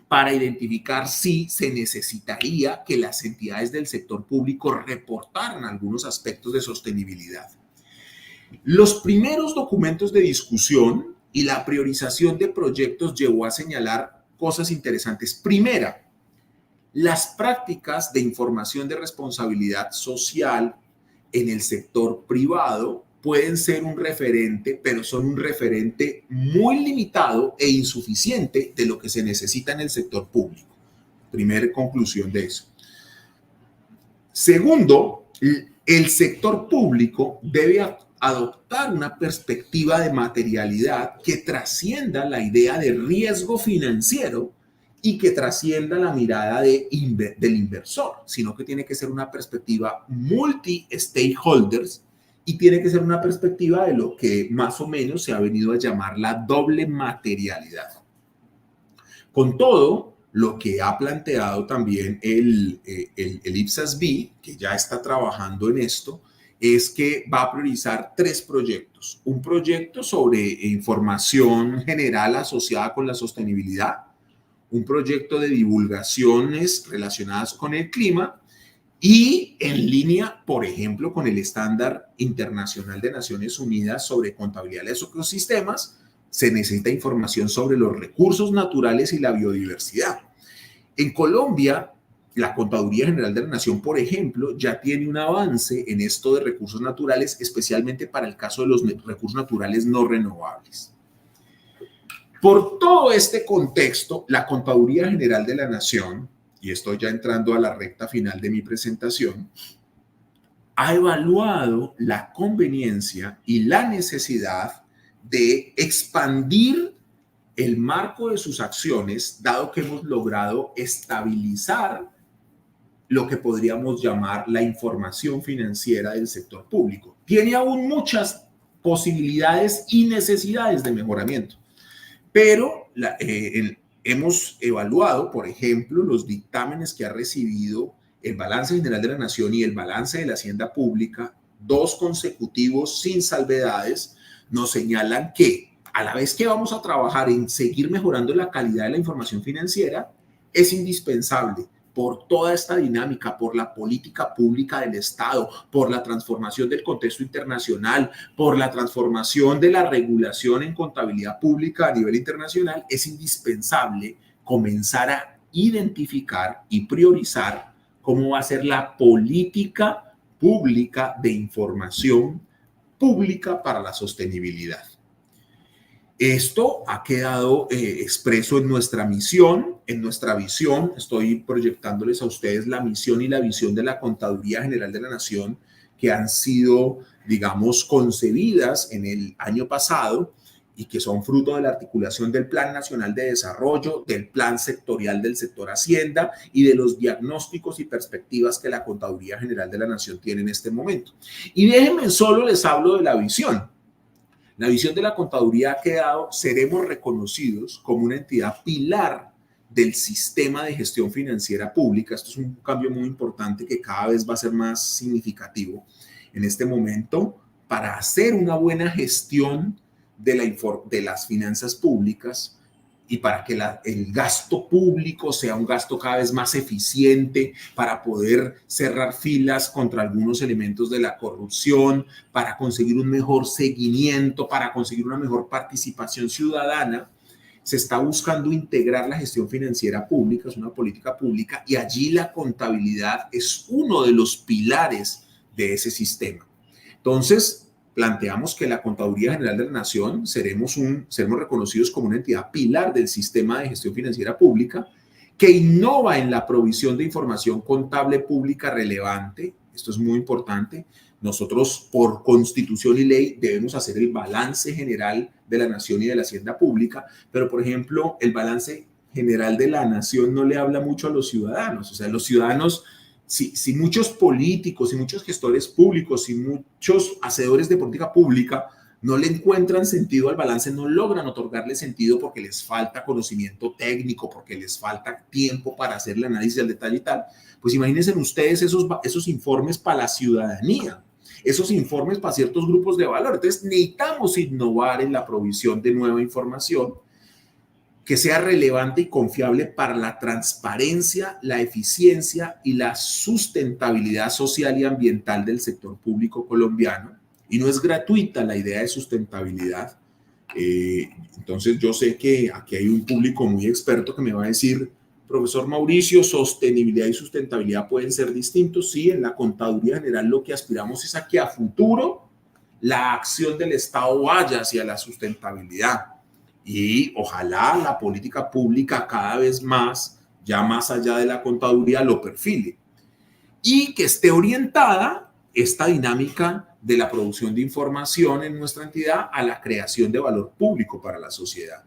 para identificar si se necesitaría que las entidades del sector público reportaran algunos aspectos de sostenibilidad. Los primeros documentos de discusión y la priorización de proyectos llevó a señalar cosas interesantes. Primera, las prácticas de información de responsabilidad social en el sector privado pueden ser un referente, pero son un referente muy limitado e insuficiente de lo que se necesita en el sector público. Primera conclusión de eso. Segundo, el sector público debe adoptar una perspectiva de materialidad que trascienda la idea de riesgo financiero y que trascienda la mirada del inversor, sino que tiene que ser una perspectiva multi-stakeholders y tiene que ser una perspectiva de lo que más o menos se ha venido a llamar la doble materialidad. Con todo, lo que ha planteado también el IPSAS-B, que ya está trabajando en esto, es que va a priorizar 3 proyectos. Un proyecto sobre información general asociada con la sostenibilidad, un proyecto de divulgaciones relacionadas con el clima y en línea, por ejemplo, con el estándar internacional de Naciones Unidas sobre contabilidad de los ecosistemas, se necesita información sobre los recursos naturales y la biodiversidad. En Colombia, la Contaduría General de la Nación, por ejemplo, ya tiene un avance en esto de recursos naturales, especialmente para el caso de los recursos naturales no renovables. Por todo este contexto, la Contaduría General de la Nación, y estoy ya entrando a la recta final de mi presentación, ha evaluado la conveniencia y la necesidad de expandir el marco de sus acciones, dado que hemos logrado estabilizar lo que podríamos llamar la información financiera del sector público. Tiene aún muchas posibilidades y necesidades de mejoramiento, pero hemos evaluado, por ejemplo, los dictámenes que ha recibido el Balance General de la Nación y el Balance de la Hacienda Pública, 2 consecutivos sin salvedades, nos señalan que a la vez que vamos a trabajar en seguir mejorando la calidad de la información financiera, es indispensable por toda esta dinámica, por la política pública del Estado, por la transformación del contexto internacional, por la transformación de la regulación en contabilidad pública a nivel internacional, es indispensable comenzar a identificar y priorizar cómo va a ser la política pública de información pública para la sostenibilidad. Esto ha quedado expreso en nuestra misión, en nuestra visión. Estoy proyectándoles a ustedes la misión y la visión de la Contaduría General de la Nación, que han sido, digamos, concebidas en el año pasado y que son fruto de la articulación del Plan Nacional de Desarrollo, del Plan Sectorial del Sector Hacienda y de los diagnósticos y perspectivas que la Contaduría General de la Nación tiene en este momento. Y déjenme solo les hablo de la visión. La visión de la contaduría ha quedado: seremos reconocidos como una entidad pilar del sistema de gestión financiera pública. Esto es un cambio muy importante que cada vez va a ser más significativo en este momento para hacer una buena gestión de las finanzas públicas y para que el gasto público sea un gasto cada vez más eficiente, para poder cerrar filas contra algunos elementos de la corrupción, para conseguir un mejor seguimiento, para conseguir una mejor participación ciudadana. Se está buscando integrar la gestión financiera pública, es una política pública, y allí la contabilidad es uno de los pilares de ese sistema. Entonces, planteamos que la Contaduría General de la Nación seremos reconocidos como una entidad pilar del sistema de gestión financiera pública que innova en la provisión de información contable pública relevante. Esto es muy importante. Nosotros, por constitución y ley, debemos hacer el balance general de la nación y de la hacienda pública, pero, por ejemplo, el balance general de la nación no le habla mucho a los ciudadanos. O sea, los ciudadanos... Si muchos políticos y muchos gestores públicos y muchos hacedores de política pública no le encuentran sentido al balance, no logran otorgarle sentido porque les falta conocimiento técnico, porque les falta tiempo para hacer el análisis al detalle y tal, pues imagínense ustedes esos informes para la ciudadanía, esos informes para ciertos grupos de valor. Entonces necesitamos innovar en la provisión de nueva información que sea relevante y confiable para la transparencia, la eficiencia y la sustentabilidad social y ambiental del sector público colombiano. Y no es gratuita la idea de sustentabilidad. Entonces yo sé que aquí hay un público muy experto que me va a decir: profesor Mauricio, sostenibilidad y sustentabilidad pueden ser distintos. Sí, en la Contaduría General lo que aspiramos es a que a futuro la acción del Estado vaya hacia la sustentabilidad. Y ojalá la política pública cada vez más, ya más allá de la contaduría, lo perfile. Y que esté orientada esta dinámica de la producción de información en nuestra entidad a la creación de valor público para la sociedad.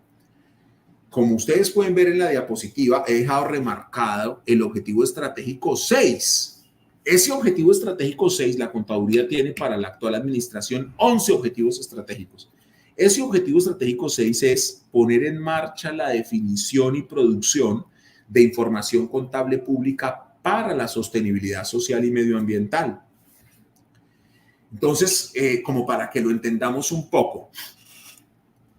Como ustedes pueden ver en la diapositiva, he dejado remarcado el objetivo estratégico 6. Ese objetivo estratégico 6, la contaduría tiene para la actual administración 11 objetivos estratégicos. Ese objetivo estratégico 6 es poner en marcha la definición y producción de información contable pública para la sostenibilidad social y medioambiental. Entonces, como para que lo entendamos un poco,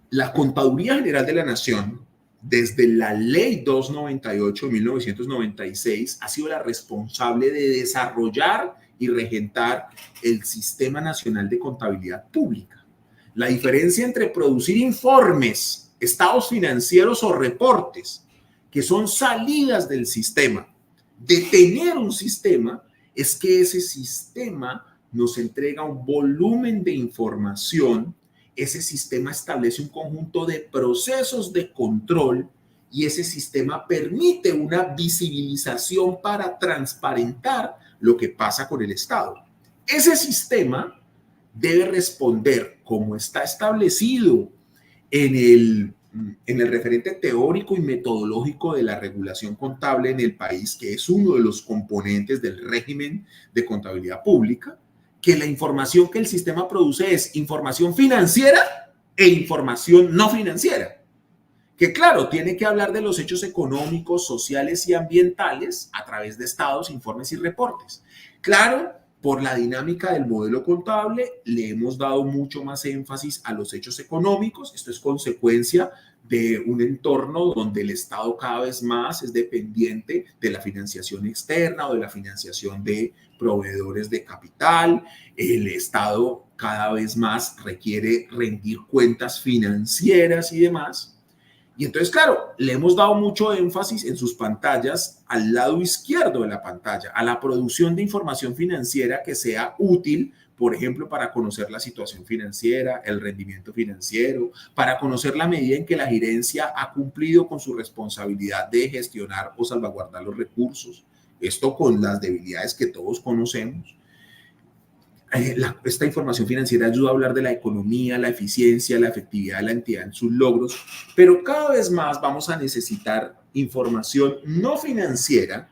la Contaduría General de la Nación, desde la Ley 298 de 1996, ha sido la responsable de desarrollar y regentar el Sistema Nacional de Contabilidad Pública. La diferencia entre producir informes, estados financieros o reportes, que son salidas del sistema, de tener un sistema, es que ese sistema nos entrega un volumen de información, ese sistema establece un conjunto de procesos de control y ese sistema permite una visibilización para transparentar lo que pasa con el Estado. Ese sistema debe responder, como está establecido en el referente teórico y metodológico de la regulación contable en el país, que es uno de los componentes del régimen de contabilidad pública, que la información que el sistema produce es información financiera e información no financiera, que claro, tiene que hablar de los hechos económicos, sociales y ambientales a través de estados, informes y reportes. Claro Por la dinámica del modelo contable, le hemos dado mucho más énfasis a los hechos económicos. Esto es consecuencia de un entorno donde el Estado cada vez más es dependiente de la financiación externa o de la financiación de proveedores de capital. El Estado cada vez más requiere rendir cuentas financieras y demás. Y entonces, claro, le hemos dado mucho énfasis en sus pantallas al lado izquierdo de la pantalla, a la producción de información financiera que sea útil, por ejemplo, para conocer la situación financiera, el rendimiento financiero, para conocer la medida en que la gerencia ha cumplido con su responsabilidad de gestionar o salvaguardar los recursos. Esto con las debilidades que todos conocemos. Esta información financiera ayuda a hablar de la economía, la eficiencia, la efectividad de la entidad en sus logros, pero cada vez más vamos a necesitar información no financiera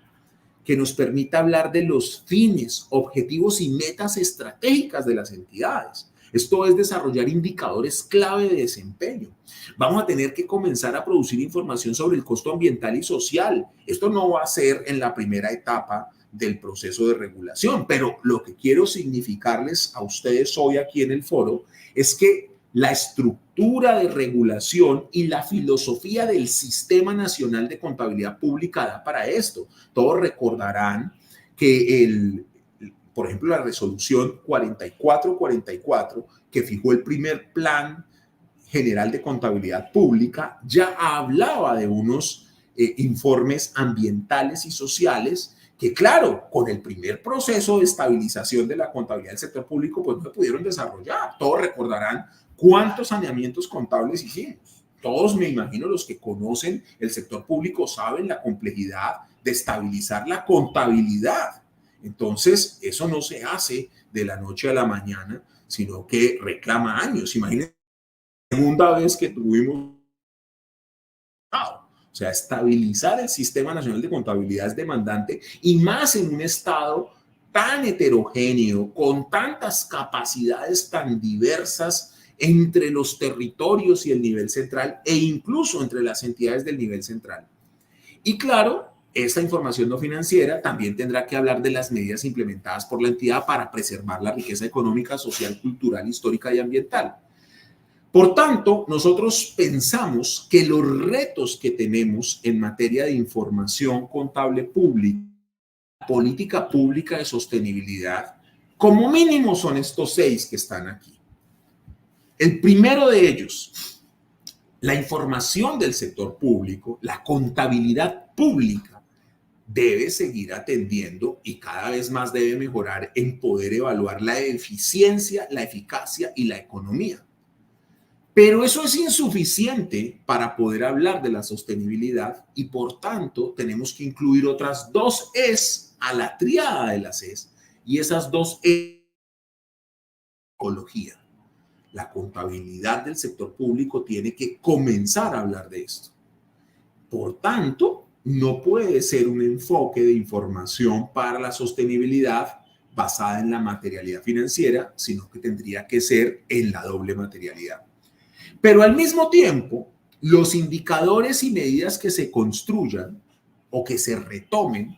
que nos permita hablar de los fines, objetivos y metas estratégicas de las entidades. Esto es desarrollar indicadores clave de desempeño. Vamos a tener que comenzar a producir información sobre el costo ambiental y social. Esto no va a ser en la primera etapa del proceso de regulación, pero lo que quiero significarles a ustedes hoy aquí en el foro es que la estructura de regulación y la filosofía del Sistema Nacional de Contabilidad Pública da para esto. Todos recordarán que por ejemplo, la resolución 4444, que fijó el primer plan general de contabilidad pública, ya hablaba de unos informes ambientales y sociales que, claro, con el primer proceso de estabilización de la contabilidad del sector público, pues no se pudieron desarrollar. Todos recordarán cuántos saneamientos contables hicimos. Todos, me imagino, los que conocen el sector público saben la complejidad de estabilizar la contabilidad. Entonces, eso no se hace de la noche a la mañana, sino que reclama años. Imagínense la segunda vez que tuvimos. O sea, estabilizar el Sistema Nacional de Contabilidad es demandante, y más en un estado tan heterogéneo, con tantas capacidades tan diversas entre los territorios y el nivel central, e incluso entre las entidades del nivel central. Y claro, esta información no financiera también tendrá que hablar de las medidas implementadas por la entidad para preservar la riqueza económica, social, cultural, histórica y ambiental. Por tanto, nosotros pensamos que los retos que tenemos en materia de información contable pública, política pública de sostenibilidad, como mínimo son estos 6 que están aquí. El primero de ellos, la información del sector público, la contabilidad pública, debe seguir atendiendo y cada vez más debe mejorar en poder evaluar la eficiencia, la eficacia y la economía. Pero eso es insuficiente para poder hablar de la sostenibilidad, y por tanto tenemos que incluir otras 2 E's a la tríada de las E's, y esas 2 E, ecología. La contabilidad del sector público tiene que comenzar a hablar de esto. Por tanto, no puede ser un enfoque de información para la sostenibilidad basada en la materialidad financiera, sino que tendría que ser en la doble materialidad. Pero al mismo tiempo, los indicadores y medidas que se construyan o que se retomen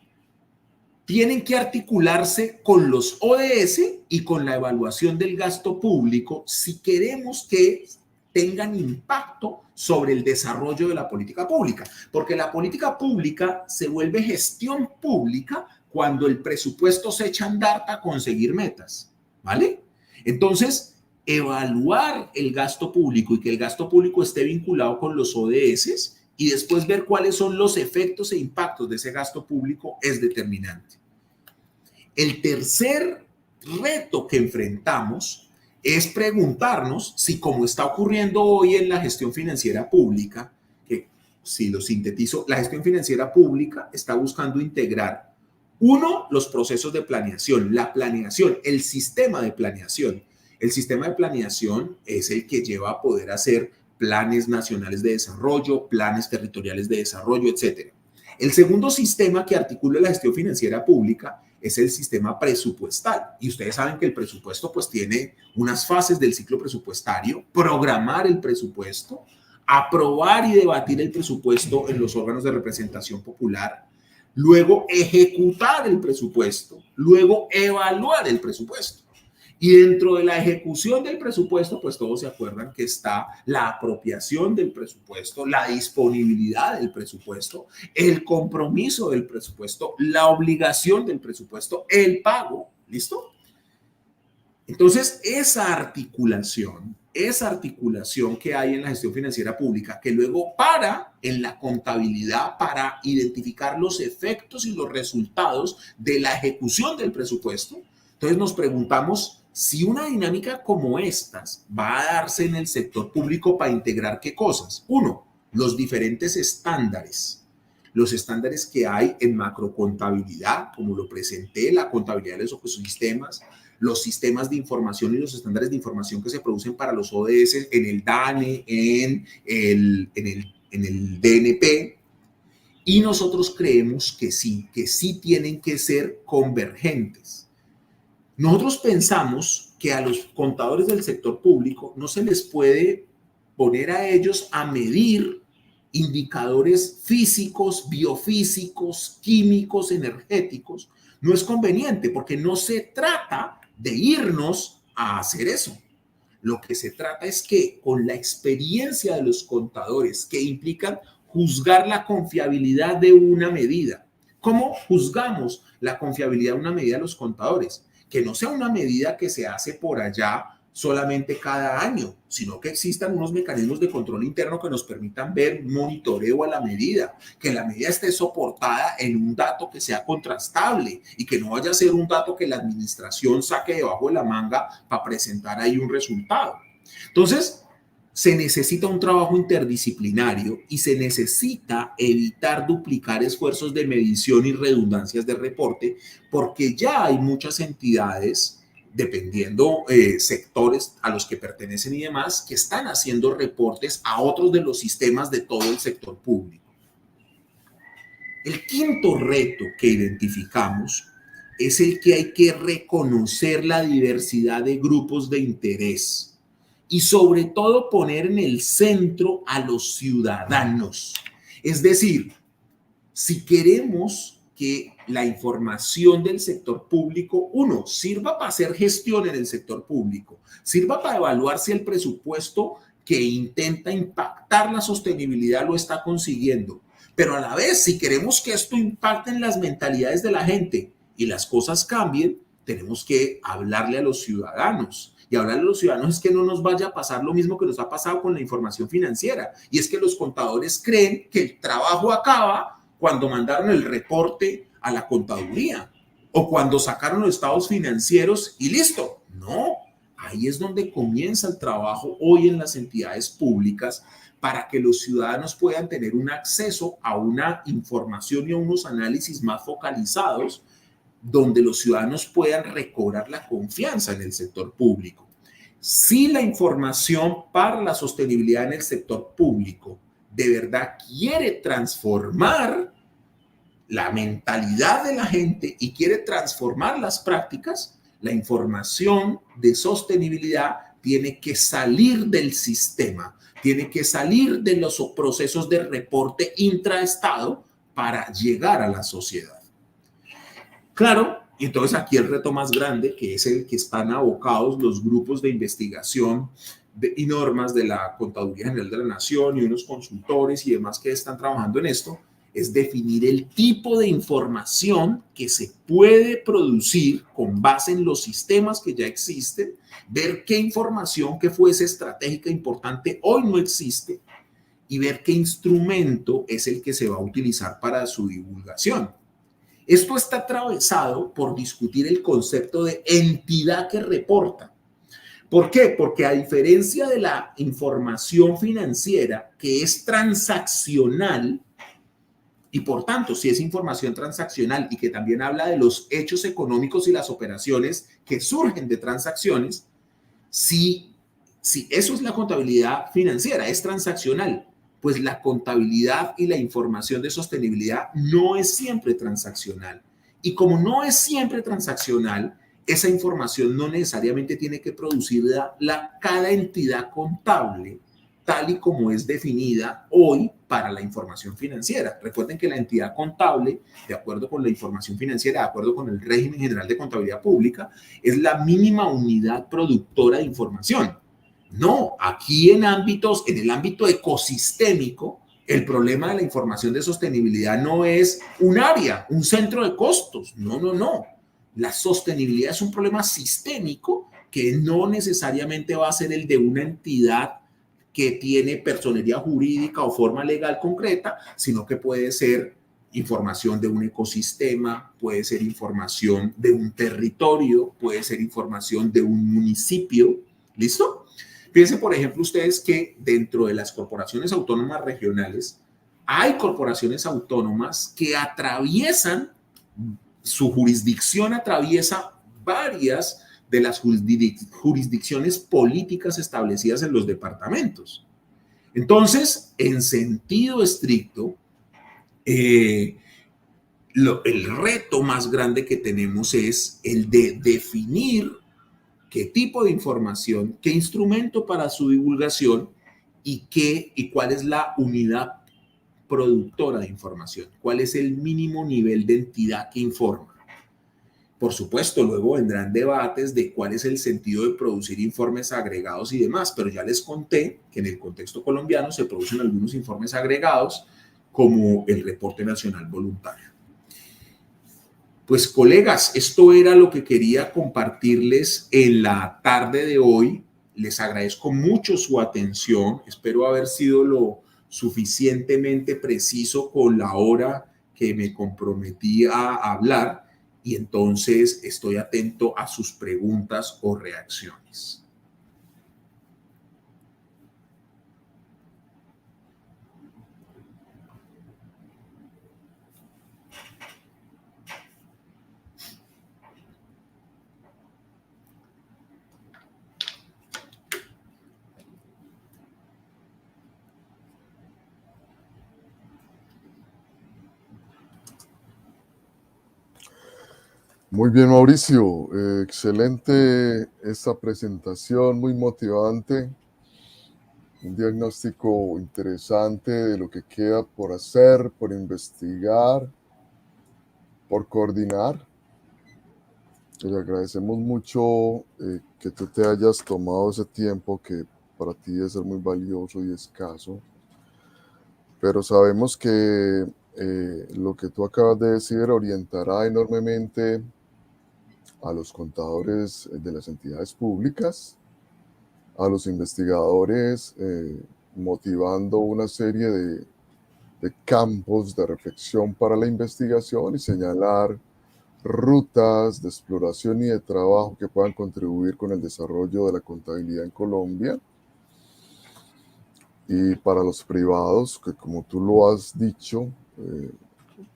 tienen que articularse con los ODS y con la evaluación del gasto público si queremos que tengan impacto sobre el desarrollo de la política pública. Porque la política pública se vuelve gestión pública cuando el presupuesto se echa a andar para conseguir metas, ¿vale? Entonces, evaluar el gasto público y que el gasto público esté vinculado con los ODS y después ver cuáles son los efectos e impactos de ese gasto público es determinante. El tercer reto que enfrentamos es preguntarnos si, como está ocurriendo hoy en la gestión financiera pública, que si lo sintetizo, la gestión financiera pública está buscando integrar, uno, los procesos de planeación, la planeación, el sistema de planeación. El sistema de planeación es el que lleva a poder hacer planes nacionales de desarrollo, planes territoriales de desarrollo, etc. El segundo sistema que articula la gestión financiera pública es el sistema presupuestal. Y ustedes saben que el presupuesto pues tiene unas fases del ciclo presupuestario: programar el presupuesto, aprobar y debatir el presupuesto en los órganos de representación popular, luego ejecutar el presupuesto, luego evaluar el presupuesto. Y dentro de la ejecución del presupuesto, pues todos se acuerdan que está la apropiación del presupuesto, la disponibilidad del presupuesto, el compromiso del presupuesto, la obligación del presupuesto, el pago. ¿Listo? Entonces, esa articulación que hay en la gestión financiera pública, que luego para en la contabilidad para identificar los efectos y los resultados de la ejecución del presupuesto. Entonces nos preguntamos si una dinámica como estas va a darse en el sector público para integrar qué cosas. Uno, los diferentes estándares. Los estándares que hay en macrocontabilidad, como lo presenté, la contabilidad de los ecosistemas, los sistemas de información y los estándares de información que se producen para los ODS en el DANE, en el DNP. Y nosotros creemos que sí tienen que ser convergentes. Nosotros pensamos que a los contadores del sector público no se les puede poner a ellos a medir indicadores físicos, biofísicos, químicos, energéticos. No es conveniente porque no se trata de irnos a hacer eso. Lo que se trata es que con la experiencia de los contadores que implican juzgar la confiabilidad de una medida. ¿Cómo juzgamos la confiabilidad de una medida de los contadores? Que no sea una medida que se hace por allá solamente cada año, sino que existan unos mecanismos de control interno que nos permitan ver un monitoreo a la medida, que la medida esté soportada en un dato que sea contrastable y que no vaya a ser un dato que la administración saque debajo de la manga para presentar ahí un resultado. Entonces, se necesita un trabajo interdisciplinario y se necesita evitar duplicar esfuerzos de medición y redundancias de reporte, porque ya hay muchas entidades, dependiendo sectores a los que pertenecen y demás, que están haciendo reportes a otros de los sistemas de todo el sector público. El quinto reto que identificamos es el que hay que reconocer la diversidad de grupos de interés y sobre todo poner en el centro a los ciudadanos. Es decir, si queremos que la información del sector público, uno, sirva para hacer gestión en el sector público, sirva para evaluar si el presupuesto que intenta impactar la sostenibilidad lo está consiguiendo, pero a la vez, si queremos que esto impacte en las mentalidades de la gente y las cosas cambien, tenemos que hablarle a los ciudadanos. Y hablarle a los ciudadanos es que no nos vaya a pasar lo mismo que nos ha pasado con la información financiera. Y es que los contadores creen que el trabajo acaba cuando mandaron el reporte a la contaduría o cuando sacaron los estados financieros y listo. No, ahí es donde comienza el trabajo hoy en las entidades públicas para que los ciudadanos puedan tener un acceso a una información y a unos análisis más focalizados donde los ciudadanos puedan recobrar la confianza en el sector público. Si la información para la sostenibilidad en el sector público de verdad quiere transformar la mentalidad de la gente y quiere transformar las prácticas, la información de sostenibilidad tiene que salir del sistema, tiene que salir de los procesos de reporte intraestado para llegar a la sociedad. Claro, y entonces aquí el reto más grande, que es el que están abocados los grupos de investigación y normas de la Contaduría General de la Nación y unos consultores y demás que están trabajando en esto, es definir el tipo de información que se puede producir con base en los sistemas que ya existen, ver qué información que fuese estratégica importante hoy no existe y ver qué instrumento es el que se va a utilizar para su divulgación. Esto está atravesado por discutir el concepto de entidad que reporta. ¿Por qué? Porque a diferencia de la información financiera, que es transaccional, y por tanto, si es información transaccional y que también habla de los hechos económicos y las operaciones que surgen de transacciones, si eso es la contabilidad financiera, es transaccional, pues la contabilidad y la información de sostenibilidad no es siempre transaccional. Y como no es siempre transaccional, esa información no necesariamente tiene que producirla cada entidad contable tal y como es definida hoy para la información financiera. Recuerden que la entidad contable, de acuerdo con la información financiera, de acuerdo con el régimen general de contabilidad pública, es la mínima unidad productora de información. No, aquí en el ámbito ecosistémico, el problema de la información de sostenibilidad no es un área, un centro de costos. No, no, no. La sostenibilidad es un problema sistémico que no necesariamente va a ser el de una entidad que tiene personería jurídica o forma legal concreta, sino que puede ser información de un ecosistema, puede ser información de un territorio, puede ser información de un municipio. ¿Listo? Fíjense, por ejemplo, ustedes que dentro de las corporaciones autónomas regionales hay corporaciones autónomas que atraviesan, su jurisdicción atraviesa varias de las jurisdicciones políticas establecidas en los departamentos. Entonces, en sentido estricto, el reto más grande que tenemos es el de definir qué tipo de información, qué instrumento para su divulgación y cuál es la unidad productora de información, cuál es el mínimo nivel de entidad que informa. Por supuesto, luego vendrán debates de cuál es el sentido de producir informes agregados y demás, pero ya les conté que en el contexto colombiano se producen algunos informes agregados como el Reporte Nacional Voluntario. Pues colegas, esto era lo que quería compartirles en la tarde de hoy. Les agradezco mucho su atención. Espero haber sido lo suficientemente preciso con la hora que me comprometí a hablar y entonces estoy atento a sus preguntas o reacciones. Muy bien, Mauricio. Excelente esta presentación, muy motivante. Un diagnóstico interesante de lo que queda por hacer, por investigar, por coordinar. Le agradecemos mucho que tú te hayas tomado ese tiempo que para ti debe ser muy valioso y escaso. Pero sabemos que lo que tú acabas de decir orientará enormemente a los contadores de las entidades públicas, a los investigadores, motivando una serie de campos de reflexión para la investigación y señalar rutas de exploración y de trabajo que puedan contribuir con el desarrollo de la contabilidad en Colombia. Y para los privados, que como tú lo has dicho,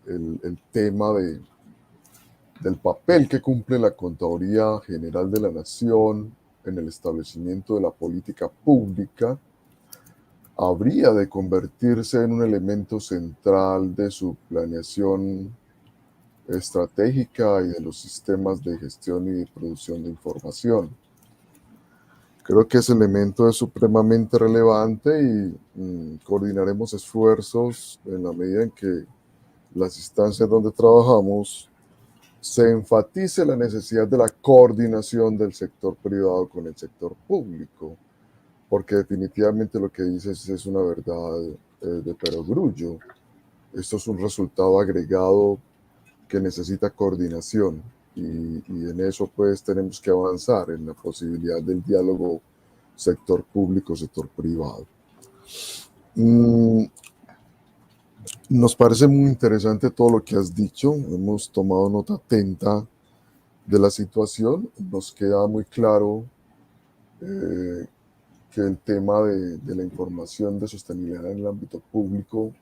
el tema del papel que cumple la Contaduría General de la Nación en el establecimiento de la política pública habría de convertirse en un elemento central de su planeación estratégica y de los sistemas de gestión y de producción de información. Creo que ese elemento es supremamente relevante y coordinaremos esfuerzos en la medida en que las instancias donde trabajamos se enfatice la necesidad de la coordinación del sector privado con el sector público, porque definitivamente lo que dices es una verdad de perogrullo. Esto es un resultado agregado que necesita coordinación y en eso pues tenemos que avanzar en la posibilidad del diálogo sector público, sector privado. Nos parece muy interesante todo lo que has dicho, hemos tomado nota atenta de la situación, nos queda muy claro que el tema de la información de sostenibilidad en el ámbito público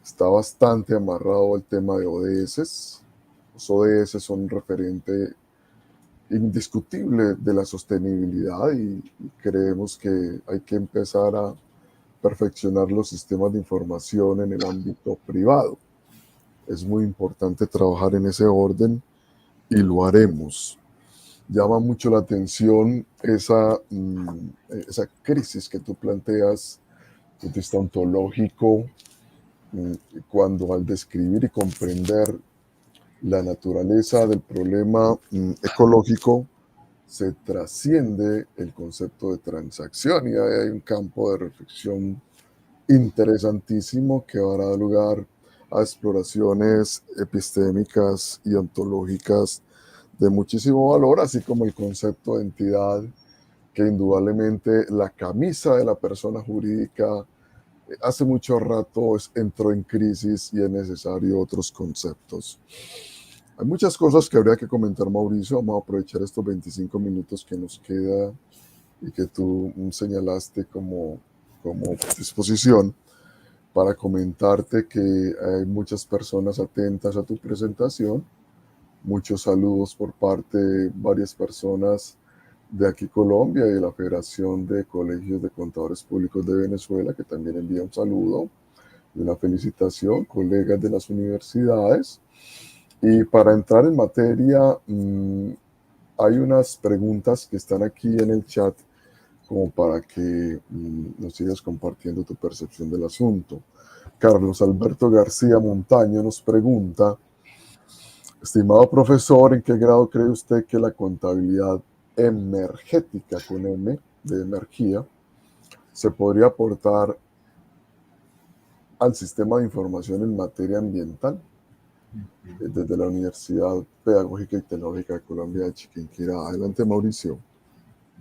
está bastante amarrado al tema de ODS. Los ODS son un referente indiscutible de la sostenibilidad y creemos que hay que empezar a perfeccionar los sistemas de información en el ámbito privado. Es muy importante trabajar en ese orden y lo haremos. llama mucho la atención esa crisis que tú planteas, desde el vista ontológico, cuando al describir y comprender la naturaleza del problema ecológico, se trasciende el concepto de transacción y hay un campo de reflexión interesantísimo que dará lugar a exploraciones epistémicas y ontológicas de muchísimo valor, así como el concepto de entidad, que indudablemente la camisa de la persona jurídica hace mucho rato entró en crisis y es necesario otros conceptos. Hay muchas cosas que habría que comentar, Mauricio. Vamos a aprovechar estos 25 minutos que nos queda y que tú señalaste como disposición para comentarte que hay muchas personas atentas a tu presentación. Muchos saludos por parte de varias personas de aquí Colombia y de la Federación de Colegios de Contadores Públicos de Venezuela, que también envía un saludo y una felicitación, colegas de las universidades. Y para entrar en materia, hay unas preguntas que están aquí en el chat como para que nos sigas compartiendo tu percepción del asunto. Carlos Alberto García Montaño nos pregunta: estimado profesor, ¿en qué grado cree usted que la contabilidad energética, con M de energía, se podría aportar al sistema de información en materia ambiental desde la Universidad Pedagógica y Tecnológica de Colombia de Chiquinquirá? Adelante, Mauricio.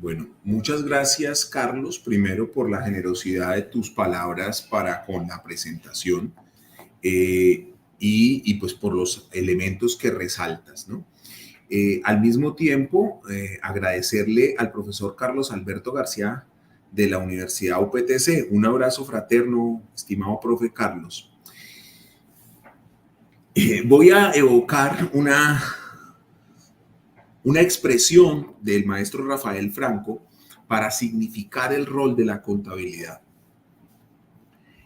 Bueno, muchas gracias, Carlos, primero por la generosidad de tus palabras para con la presentación y pues por los elementos que resaltas, ¿no? Al mismo tiempo, agradecerle al profesor Carlos Alberto García de la Universidad UPTC. Un abrazo fraterno, estimado profe Carlos. Voy a evocar una expresión del maestro Rafael Franco para significar el rol de la contabilidad.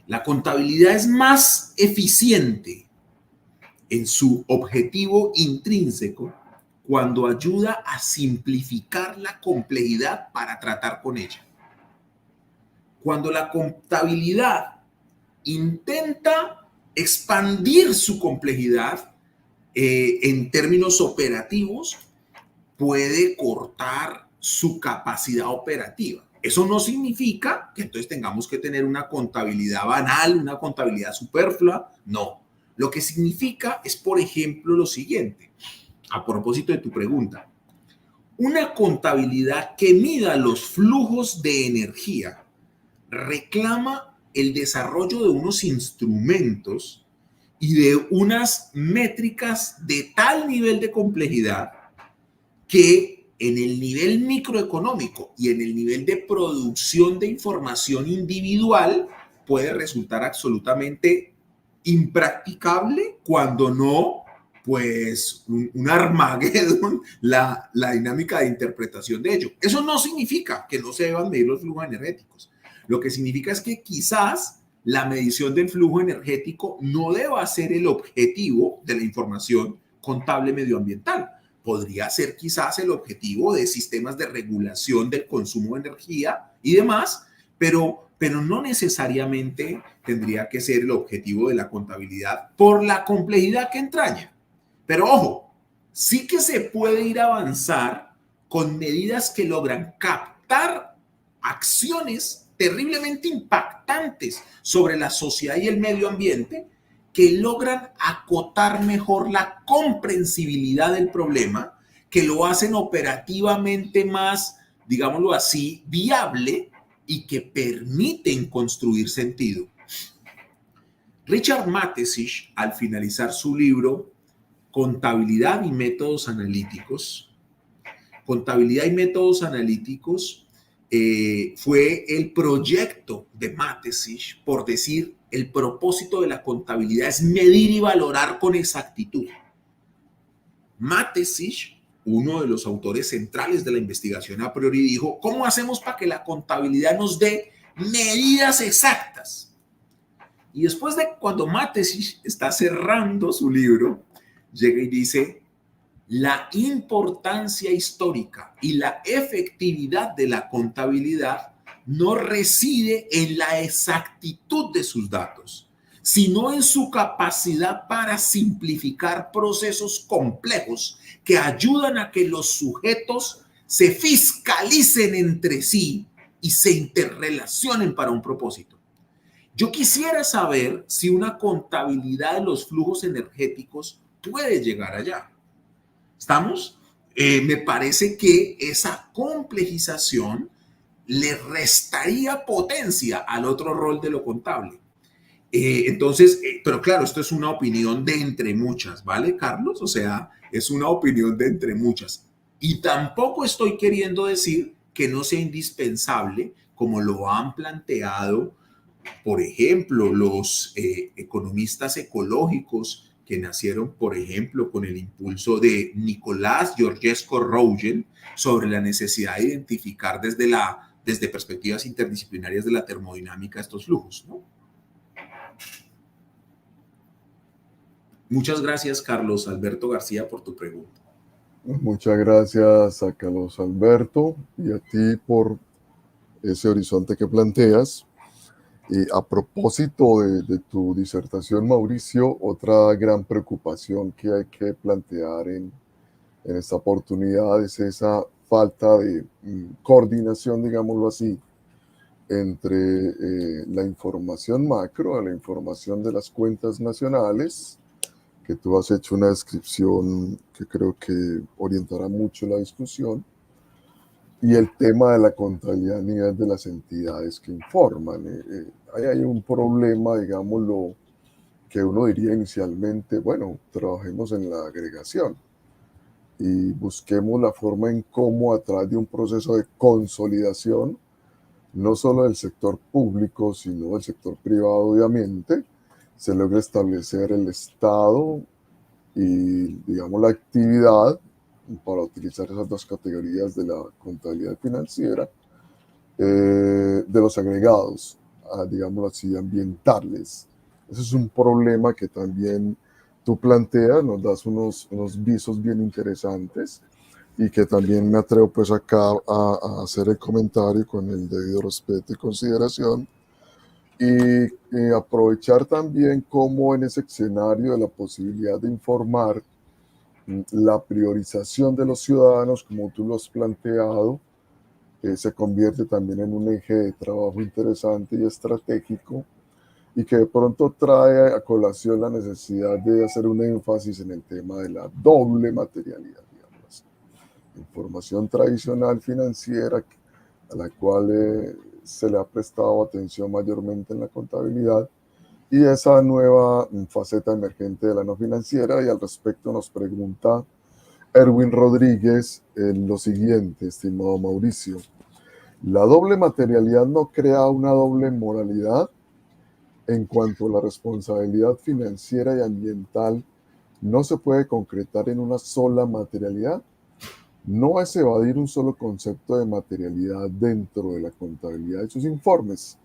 La contabilidad es más eficiente en su objetivo intrínseco cuando ayuda a simplificar la complejidad para tratar con ella. Cuando la contabilidad intenta expandir su complejidad en términos operativos, puede cortar su capacidad operativa. Eso no significa que entonces tengamos que tener una contabilidad banal, una contabilidad superflua, no. Lo que significa es, por ejemplo, lo siguiente, a propósito de tu pregunta, una contabilidad que mida los flujos de energía reclama el desarrollo de unos instrumentos y de unas métricas de tal nivel de complejidad que en el nivel microeconómico y en el nivel de producción de información individual puede resultar absolutamente impracticable, cuando no, pues un Armagedón, la dinámica de interpretación de ello. Eso no significa que no se deban medir los flujos energéticos. Lo que significa es que quizás la medición del flujo energético no deba ser el objetivo de la información contable medioambiental. Podría ser quizás el objetivo de sistemas de regulación del consumo de energía y demás, pero no necesariamente tendría que ser el objetivo de la contabilidad por la complejidad que entraña. Pero ojo, sí que se puede ir a avanzar con medidas que logran captar acciones terriblemente impactantes sobre la sociedad y el medio ambiente, que logran acotar mejor la comprensibilidad del problema, que lo hacen operativamente más, digámoslo así, viable y que permiten construir sentido. Richard Matesich, al finalizar su libro Contabilidad y Métodos Analíticos, fue el proyecto de Matesich, por decir, el propósito de la contabilidad es medir y valorar con exactitud. Matesich, uno de los autores centrales de la investigación a priori, dijo: ¿cómo hacemos para que la contabilidad nos dé medidas exactas? Y después de cuando Matesich está cerrando su libro, llega y dice: la importancia histórica y la efectividad de la contabilidad no reside en la exactitud de sus datos, sino en su capacidad para simplificar procesos complejos que ayudan a que los sujetos se fiscalicen entre sí y se interrelacionen para un propósito. Yo quisiera saber si una contabilidad de los flujos energéticos puede llegar allá. ¿Estamos? Me parece que esa complejización le restaría potencia al otro rol de lo contable. Entonces, pero claro, esto es una opinión de entre muchas, ¿vale, Carlos? O sea, es una opinión de entre muchas. Y tampoco estoy queriendo decir que no sea indispensable, como lo han planteado, por ejemplo, los economistas ecológicos que nacieron, por ejemplo, con el impulso de Nicolás Georgescu-Roegen sobre la necesidad de identificar desde perspectivas interdisciplinarias de la termodinámica estos flujos, ¿no? Muchas gracias, Carlos Alberto García, por tu pregunta. Muchas gracias a Carlos Alberto y a ti por ese horizonte que planteas. A propósito de tu disertación, Mauricio, otra gran preocupación que hay que plantear en esta oportunidad es esa falta de coordinación, digámoslo así, entre la información macro, la información de las cuentas nacionales, que tú has hecho una descripción que creo que orientará mucho la discusión, y el tema de la contabilidad a nivel de las entidades que informan. Ahí hay un problema, digámoslo, que uno diría inicialmente, bueno, trabajemos en la agregación y busquemos la forma en cómo a través de un proceso de consolidación, no solo del sector público, sino del sector privado, obviamente, se logra establecer el estado y, digamos, la actividad para utilizar esas dos categorías de la contabilidad financiera, de los agregados, digámoslo así, ambientales. Ese es un problema que también tú planteas, nos das unos visos bien interesantes y que también me atrevo pues acá a hacer el comentario con el debido respeto y consideración y aprovechar también cómo en ese escenario de la posibilidad de informar la priorización de los ciudadanos, como tú lo has planteado, se convierte también en un eje de trabajo interesante y estratégico y que de pronto trae a colación la necesidad de hacer un énfasis en el tema de la doble materialidad, digamos, información tradicional financiera a la cual se le ha prestado atención mayormente en la contabilidad y esa nueva faceta emergente de la no financiera. Y al respecto nos pregunta Erwin Rodríguez lo siguiente, estimado Mauricio: ¿la doble materialidad no crea una doble moralidad? En cuanto a la responsabilidad financiera y ambiental, ¿no se puede concretar en una sola materialidad? ¿No es evadir un solo concepto de materialidad dentro de la contabilidad y sus informes?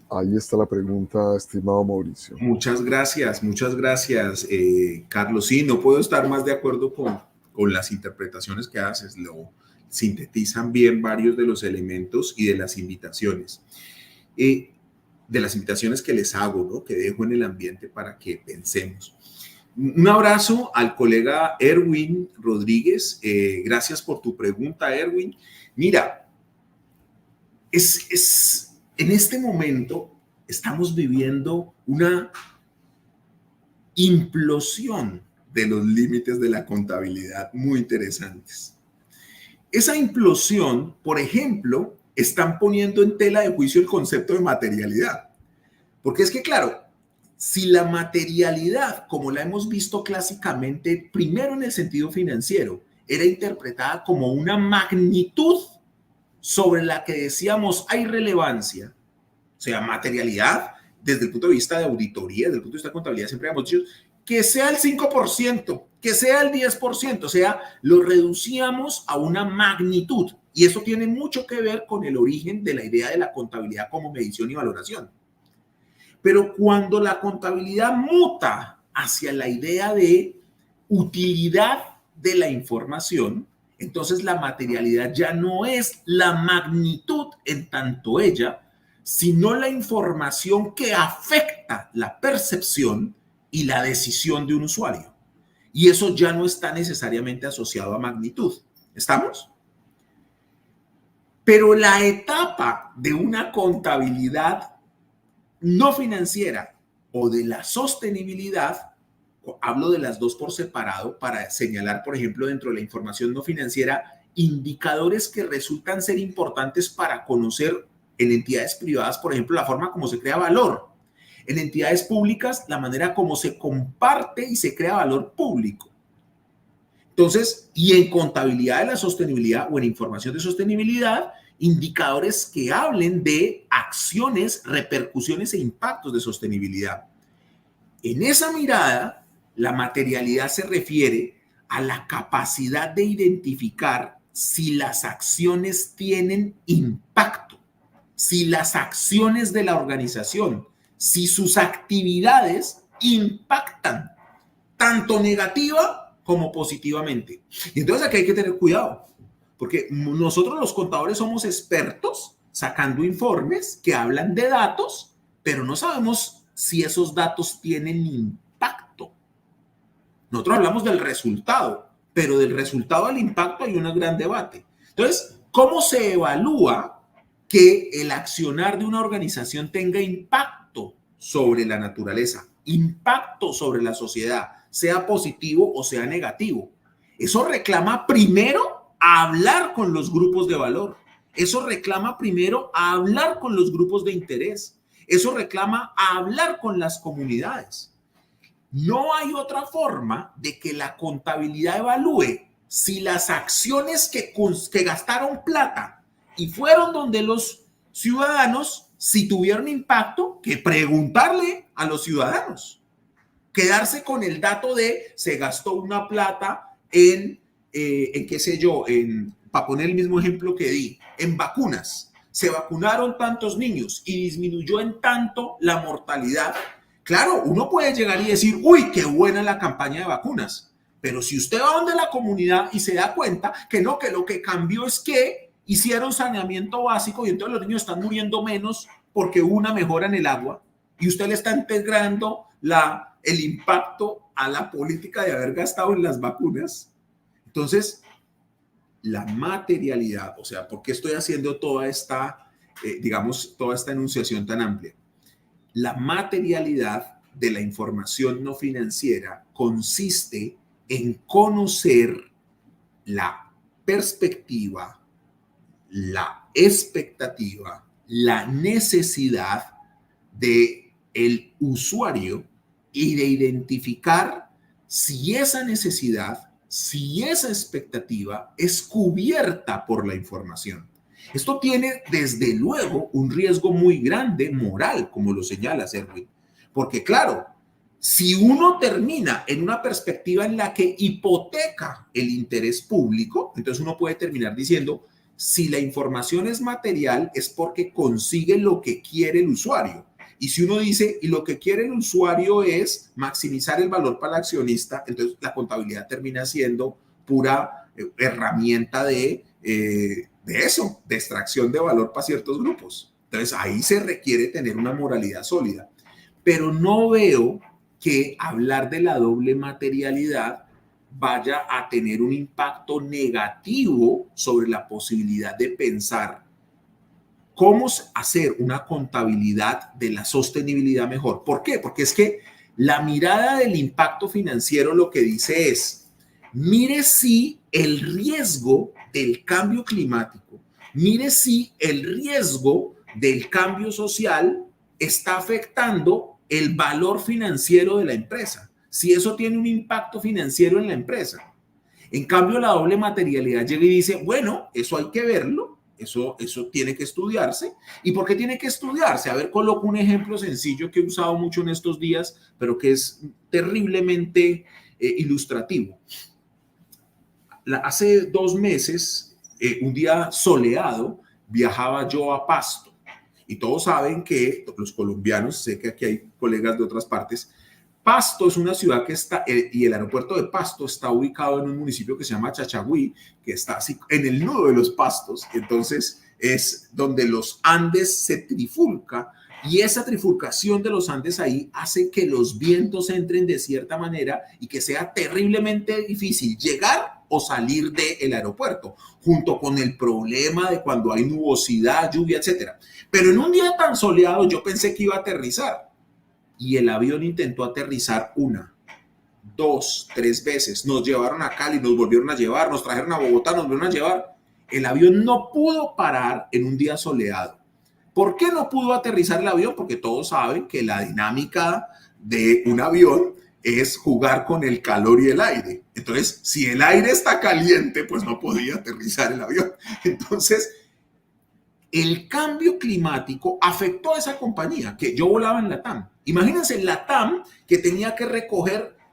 Ahí está la pregunta, estimado Mauricio. Muchas gracias, Carlos. Sí, no puedo estar más de acuerdo con las interpretaciones que haces. Lo sintetizan bien varios de los elementos y de las invitaciones. De las invitaciones que les hago, ¿no? Que dejo en el ambiente para que pensemos. Un abrazo al colega Erwin Rodríguez. Gracias por tu pregunta, Erwin. Mira, en este momento estamos viviendo una implosión de los límites de la contabilidad muy interesantes. Esa implosión, por ejemplo, están poniendo en tela de juicio el concepto de materialidad. Porque es que, claro, si la materialidad, como la hemos visto clásicamente, primero en el sentido financiero, era interpretada como una magnitud sobre la que decíamos hay relevancia, o sea, materialidad, desde el punto de vista de auditoría, desde el punto de vista de contabilidad, siempre hemos dicho que sea el 5%, que sea el 10%, o sea, lo reducíamos a una magnitud. Y eso tiene mucho que ver con el origen de la idea de la contabilidad como medición y valoración. Pero cuando la contabilidad muta hacia la idea de utilidad de la información, entonces la materialidad ya no es la magnitud en tanto ella, sino la información que afecta la percepción y la decisión de un usuario. Y eso ya no está necesariamente asociado a magnitud. ¿Estamos? Pero la etapa de una contabilidad no financiera o de la sostenibilidad, hablo de las dos por separado para señalar, por ejemplo, dentro de la información no financiera, indicadores que resultan ser importantes para conocer en entidades privadas, por ejemplo, la forma como se crea valor. En entidades públicas, la manera como se comparte y se crea valor público. Entonces, y en contabilidad de la sostenibilidad o en información de sostenibilidad, indicadores que hablen de acciones, repercusiones e impactos de sostenibilidad. En esa mirada, la materialidad se refiere a la capacidad de identificar si las acciones tienen impacto, si las acciones de la organización, si sus actividades impactan, tanto negativa como positivamente. Y entonces aquí hay que tener cuidado, porque nosotros los contadores somos expertos sacando informes que hablan de datos, pero no sabemos si esos datos tienen impacto. Nosotros hablamos del resultado, pero del resultado al impacto hay un gran debate. Entonces, ¿cómo se evalúa que el accionar de una organización tenga impacto sobre la naturaleza, impacto sobre la sociedad, sea positivo o sea negativo? Eso reclama primero hablar con los grupos de valor. Eso reclama primero hablar con los grupos de interés. Eso reclama hablar con las comunidades. No hay otra forma de que la contabilidad evalúe si las acciones que gastaron plata y fueron donde los ciudadanos, si tuvieron impacto, que preguntarle a los ciudadanos. Quedarse con el dato de se gastó una plata en qué sé yo, para poner el mismo ejemplo que di, en vacunas. Se vacunaron tantos niños y disminuyó en tanto la mortalidad. Claro, uno puede llegar y decir, uy, qué buena la campaña de vacunas. Pero si usted va donde la comunidad y se da cuenta que no, que lo que cambió es que hicieron saneamiento básico y entonces los niños están muriendo menos porque hubo una mejora en el agua y usted le está integrando el impacto a la política de haber gastado en las vacunas. Entonces, la materialidad, o sea, ¿por qué estoy haciendo toda esta, toda esta enunciación tan amplia? La materialidad de la información no financiera consiste en conocer la perspectiva, la expectativa, la necesidad del usuario y de identificar si esa necesidad, si esa expectativa es cubierta por la información. Esto tiene, desde luego, un riesgo muy grande moral, como lo señala Serwin, porque claro, si uno termina en una perspectiva en la que hipoteca el interés público, entonces uno puede terminar diciendo, si la información es material es porque consigue lo que quiere el usuario. Y si uno dice, y lo que quiere el usuario es maximizar el valor para el accionista, entonces la contabilidad termina siendo pura herramienta de eso, de extracción de valor para ciertos grupos. Entonces ahí se requiere tener una moralidad sólida. Pero no veo que hablar de la doble materialidad vaya a tener un impacto negativo sobre la posibilidad de pensar cómo hacer una contabilidad de la sostenibilidad mejor. ¿Por qué? Porque es que la mirada del impacto financiero lo que dice es, mire si el riesgo del cambio climático, mire si el riesgo del cambio social está afectando el valor financiero de la empresa, si eso tiene un impacto financiero en la empresa. En cambio, la doble materialidad llega y dice, bueno, eso hay que verlo, eso tiene que estudiarse. ¿Y por qué tiene que estudiarse? A ver, coloco un ejemplo sencillo que he usado mucho en estos días, pero que es terriblemente ilustrativo. Hace 2 meses, un día soleado, viajaba yo a Pasto. Y todos saben que los colombianos, sé que aquí hay colegas de otras partes, Pasto es una ciudad que está, y el aeropuerto de Pasto está ubicado en un municipio que se llama Chachagüí, que está así en el nudo de los Pastos. Entonces es donde los Andes se trifulca, y esa trifurcación de los Andes ahí hace que los vientos entren de cierta manera y que sea terriblemente difícil llegar o salir del aeropuerto, junto con el problema de cuando hay nubosidad, lluvia, etcétera. Pero en un día tan soleado yo pensé que iba a aterrizar, y el avión intentó aterrizar 1, 2, 3 veces. Nos llevaron a Cali, nos volvieron a llevar, nos trajeron a Bogotá, nos volvieron a llevar. El avión no pudo parar en un día soleado. ¿Por qué no pudo aterrizar el avión? Porque todos saben que la dinámica de un avión es jugar con el calor y el aire. Entonces, si el aire está caliente, pues no podía aterrizar el avión. Entonces, el cambio climático afectó a esa compañía, que yo volaba en LATAM. Imagínense LATAM, que tenía que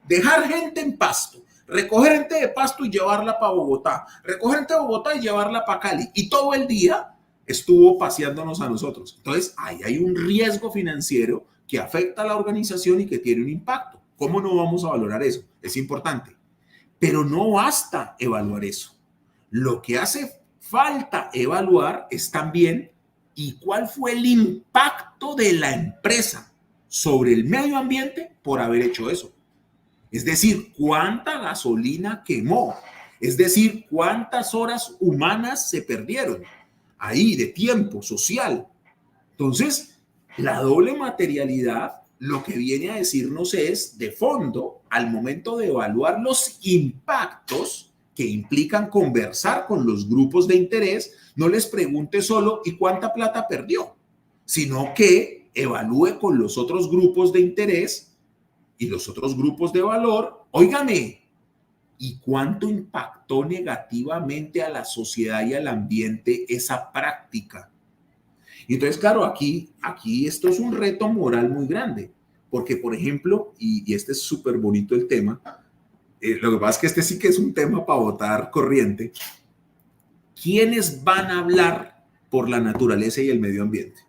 dejar gente en Pasto, recoger gente de Pasto y llevarla para Bogotá, recoger gente de Bogotá y llevarla para Cali, y todo el día estuvo paseándonos a nosotros. Entonces, ahí hay un riesgo financiero que afecta a la organización y que tiene un impacto. ¿Cómo no vamos a valorar eso? Es importante. Pero no basta evaluar eso. Lo que hace falta evaluar es también y cuál fue el impacto de la empresa sobre el medio ambiente por haber hecho eso. Es decir, cuánta gasolina quemó, es decir, cuántas horas humanas se perdieron ahí de tiempo social. Entonces, la doble materialidad lo que viene a decirnos es, de fondo, al momento de evaluar los impactos que implican conversar con los grupos de interés, no les pregunte solo ¿y cuánta plata perdió?, sino que evalúe con los otros grupos de interés y los otros grupos de valor, óigame, ¿y cuánto impactó negativamente a la sociedad y al ambiente esa práctica? Y entonces, claro, aquí esto es un reto moral muy grande, porque, por ejemplo, y este es súper bonito el tema, lo que pasa es que este sí que es un tema para votar corriente. ¿Quiénes van a hablar por la naturaleza y el medio ambiente?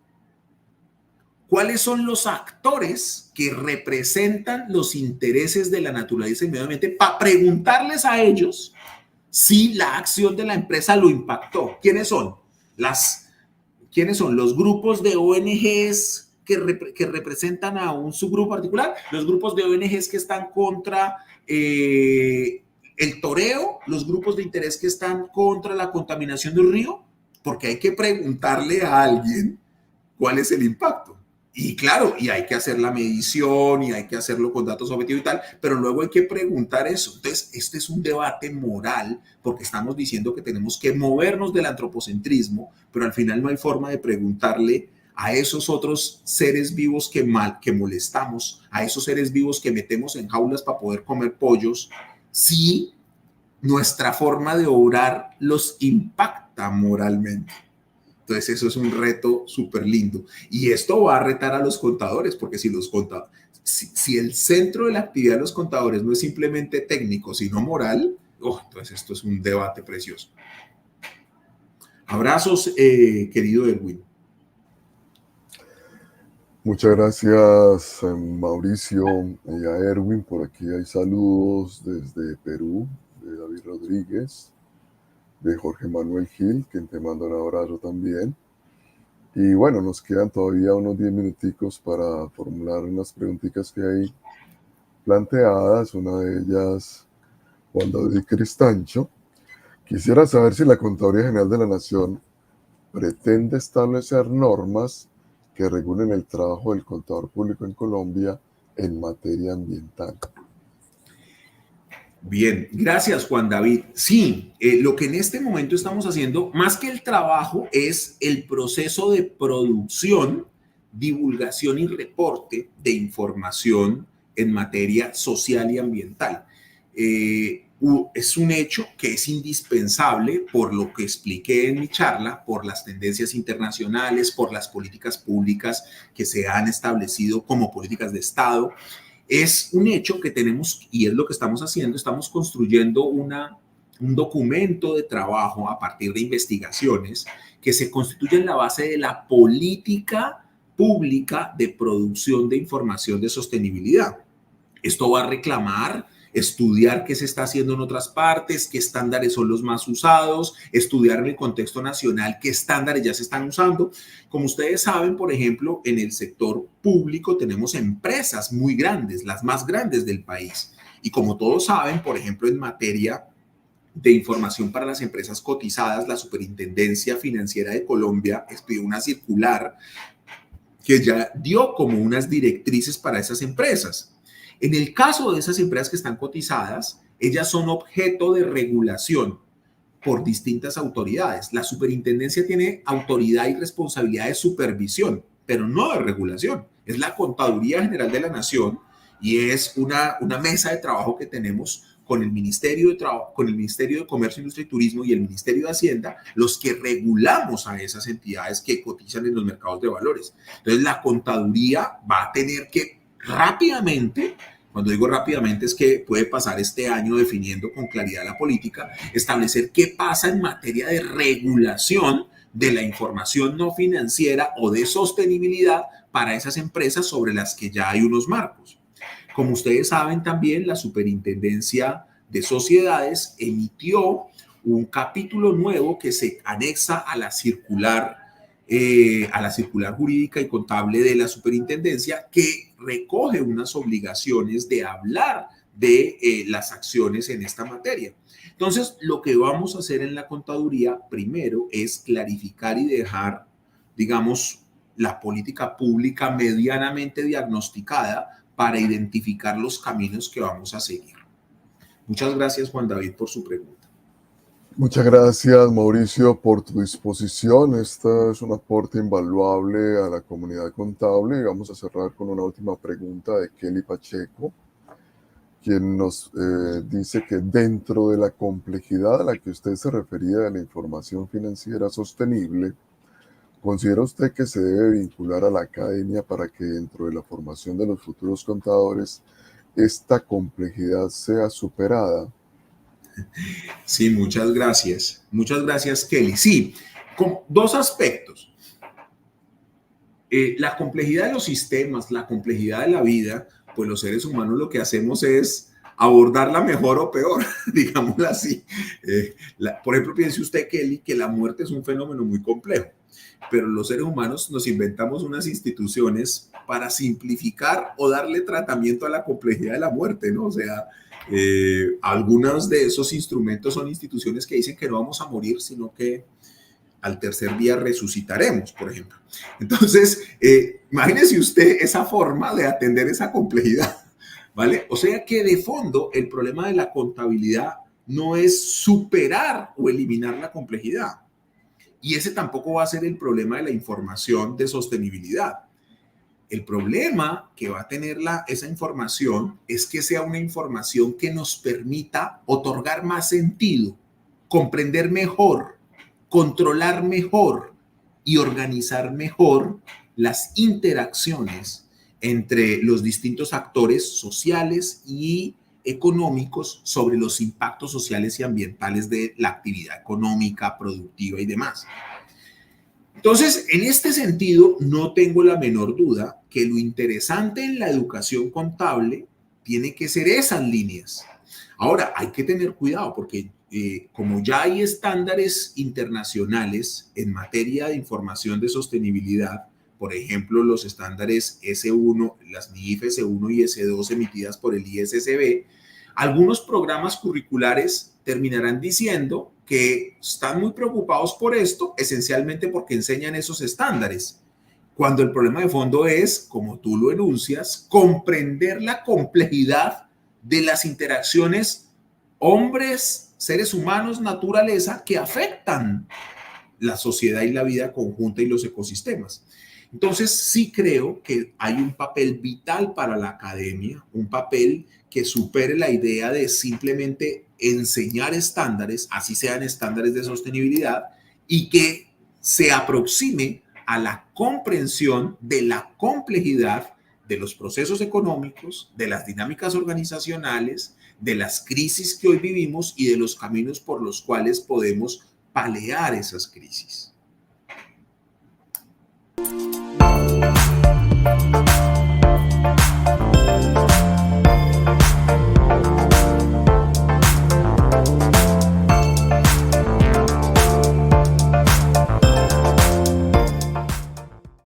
¿Cuáles son los actores que representan los intereses de la naturaleza y el medio ambiente para preguntarles a ellos si la acción de la empresa lo impactó? ¿Quiénes son? ¿Quiénes son los grupos de ONGs que representan a un subgrupo particular? Los grupos de ONGs que están contra el toreo, los grupos de interés que están contra la contaminación del río, porque hay que preguntarle a alguien cuál es el impacto. Y claro, y hay que hacer la medición y hay que hacerlo con datos objetivos y tal, pero luego hay que preguntar eso. Entonces, este es un debate moral porque estamos diciendo que tenemos que movernos del antropocentrismo, pero al final no hay forma de preguntarle a esos otros seres vivos que molestamos, a esos seres vivos que metemos en jaulas para poder comer pollos, si nuestra forma de obrar los impacta moralmente. Entonces eso es un reto súper lindo. Y esto va a retar a los contadores, porque si el centro de la actividad de los contadores no es simplemente técnico, sino moral, entonces esto es un debate precioso. Abrazos, querido Erwin. Muchas gracias, Mauricio y a Erwin. Por aquí hay saludos desde Perú, de David Rodríguez, de Jorge Manuel Gil, quien te manda un abrazo también. Y bueno, nos quedan todavía unos 10 minuticos para formular unas preguntitas que hay planteadas. Una de ellas, Juan David Cristancho. Quisiera saber si la Contaduría General de la Nación pretende establecer normas que regulen el trabajo del contador público en Colombia en materia ambiental. Bien, gracias Juan David. Sí, lo que en este momento estamos haciendo, más que el trabajo, es el proceso de producción, divulgación y reporte de información en materia social y ambiental. Es un hecho que es indispensable por lo que expliqué en mi charla, por las tendencias internacionales, por las políticas públicas que se han establecido como políticas de Estado. Es un hecho que tenemos, y es lo que estamos haciendo, estamos construyendo un documento de trabajo a partir de investigaciones que se constituye en la base de la política pública de producción de información de sostenibilidad. Esto va a reclamar, estudiar qué se está haciendo en otras partes, qué estándares son los más usados, estudiar en el contexto nacional qué estándares ya se están usando. Como ustedes saben, por ejemplo, en el sector público tenemos empresas muy grandes, las más grandes del país. Y como todos saben, por ejemplo, en materia de información para las empresas cotizadas, la Superintendencia Financiera de Colombia expidió una circular que ya dio como unas directrices para esas empresas. En el caso de esas empresas que están cotizadas, ellas son objeto de regulación por distintas autoridades. La superintendencia tiene autoridad y responsabilidad de supervisión, pero no de regulación. Es la Contaduría General de la Nación y es una mesa de trabajo que tenemos con el Ministerio de Trabajo, con el Ministerio de Comercio, Industria y Turismo y el Ministerio de Hacienda, los que regulamos a esas entidades que cotizan en los mercados de valores. Entonces, la Contaduría va a tener que rápidamente, cuando digo rápidamente es que puede pasar este año definiendo con claridad la política, establecer qué pasa en materia de regulación de la información no financiera o de sostenibilidad para esas empresas sobre las que ya hay unos marcos. Como ustedes saben también, la Superintendencia de Sociedades emitió un capítulo nuevo que se anexa a la circular jurídica y contable de la superintendencia, que recoge unas obligaciones de hablar de las acciones en esta materia. Entonces, lo que vamos a hacer en la contaduría primero es clarificar y dejar, digamos, la política pública medianamente diagnosticada para identificar los caminos que vamos a seguir. Muchas gracias, Juan David, por su pregunta. Muchas gracias, Mauricio, por tu disposición. Esta es un aporte invaluable a la comunidad contable. Y vamos a cerrar con una última pregunta de Kelly Pacheco, quien nos dice que dentro de la complejidad a la que usted se refería de la información financiera sostenible, ¿considera usted que se debe vincular a la academia para que dentro de la formación de los futuros contadores esta complejidad sea superada? Sí, muchas gracias. Muchas gracias, Kelly. Sí, con dos aspectos. La complejidad de los sistemas, la complejidad de la vida, pues los seres humanos lo que hacemos es abordarla mejor o peor, digámoslo así. Por ejemplo, piense usted, Kelly, que la muerte es un fenómeno muy complejo, pero los seres humanos nos inventamos unas instituciones para simplificar o darle tratamiento a la complejidad de la muerte, ¿no? O sea, algunos de esos instrumentos son instituciones que dicen que no vamos a morir, sino que al tercer día resucitaremos, por ejemplo. Entonces, imagínese usted esa forma de atender esa complejidad, ¿vale? O sea que de fondo el problema de la contabilidad no es superar o eliminar la complejidad. Y ese tampoco va a ser el problema de la información de sostenibilidad. El problema que va a tener esa información es que sea una información que nos permita otorgar más sentido, comprender mejor, controlar mejor y organizar mejor las interacciones entre los distintos actores sociales y económicos sobre los impactos sociales y ambientales de la actividad económica, productiva y demás. Entonces, en este sentido, no tengo la menor duda que lo interesante en la educación contable tiene que ser esas líneas. Ahora, hay que tener cuidado porque como ya hay estándares internacionales en materia de información de sostenibilidad, por ejemplo, los estándares S1, las NIF S1 y S2 emitidas por el ISSB, algunos programas curriculares terminarán diciendo que están muy preocupados por esto, esencialmente porque enseñan esos estándares, cuando el problema de fondo es, como tú lo enuncias, comprender la complejidad de las interacciones hombres, seres humanos, naturaleza, que afectan la sociedad y la vida conjunta y los ecosistemas. Entonces, sí creo que hay un papel vital para la academia, un papel que supere la idea de simplemente enseñar estándares, así sean estándares de sostenibilidad, y que se aproxime a la comprensión de la complejidad de los procesos económicos, de las dinámicas organizacionales, de las crisis que hoy vivimos y de los caminos por los cuales podemos paliar esas crisis.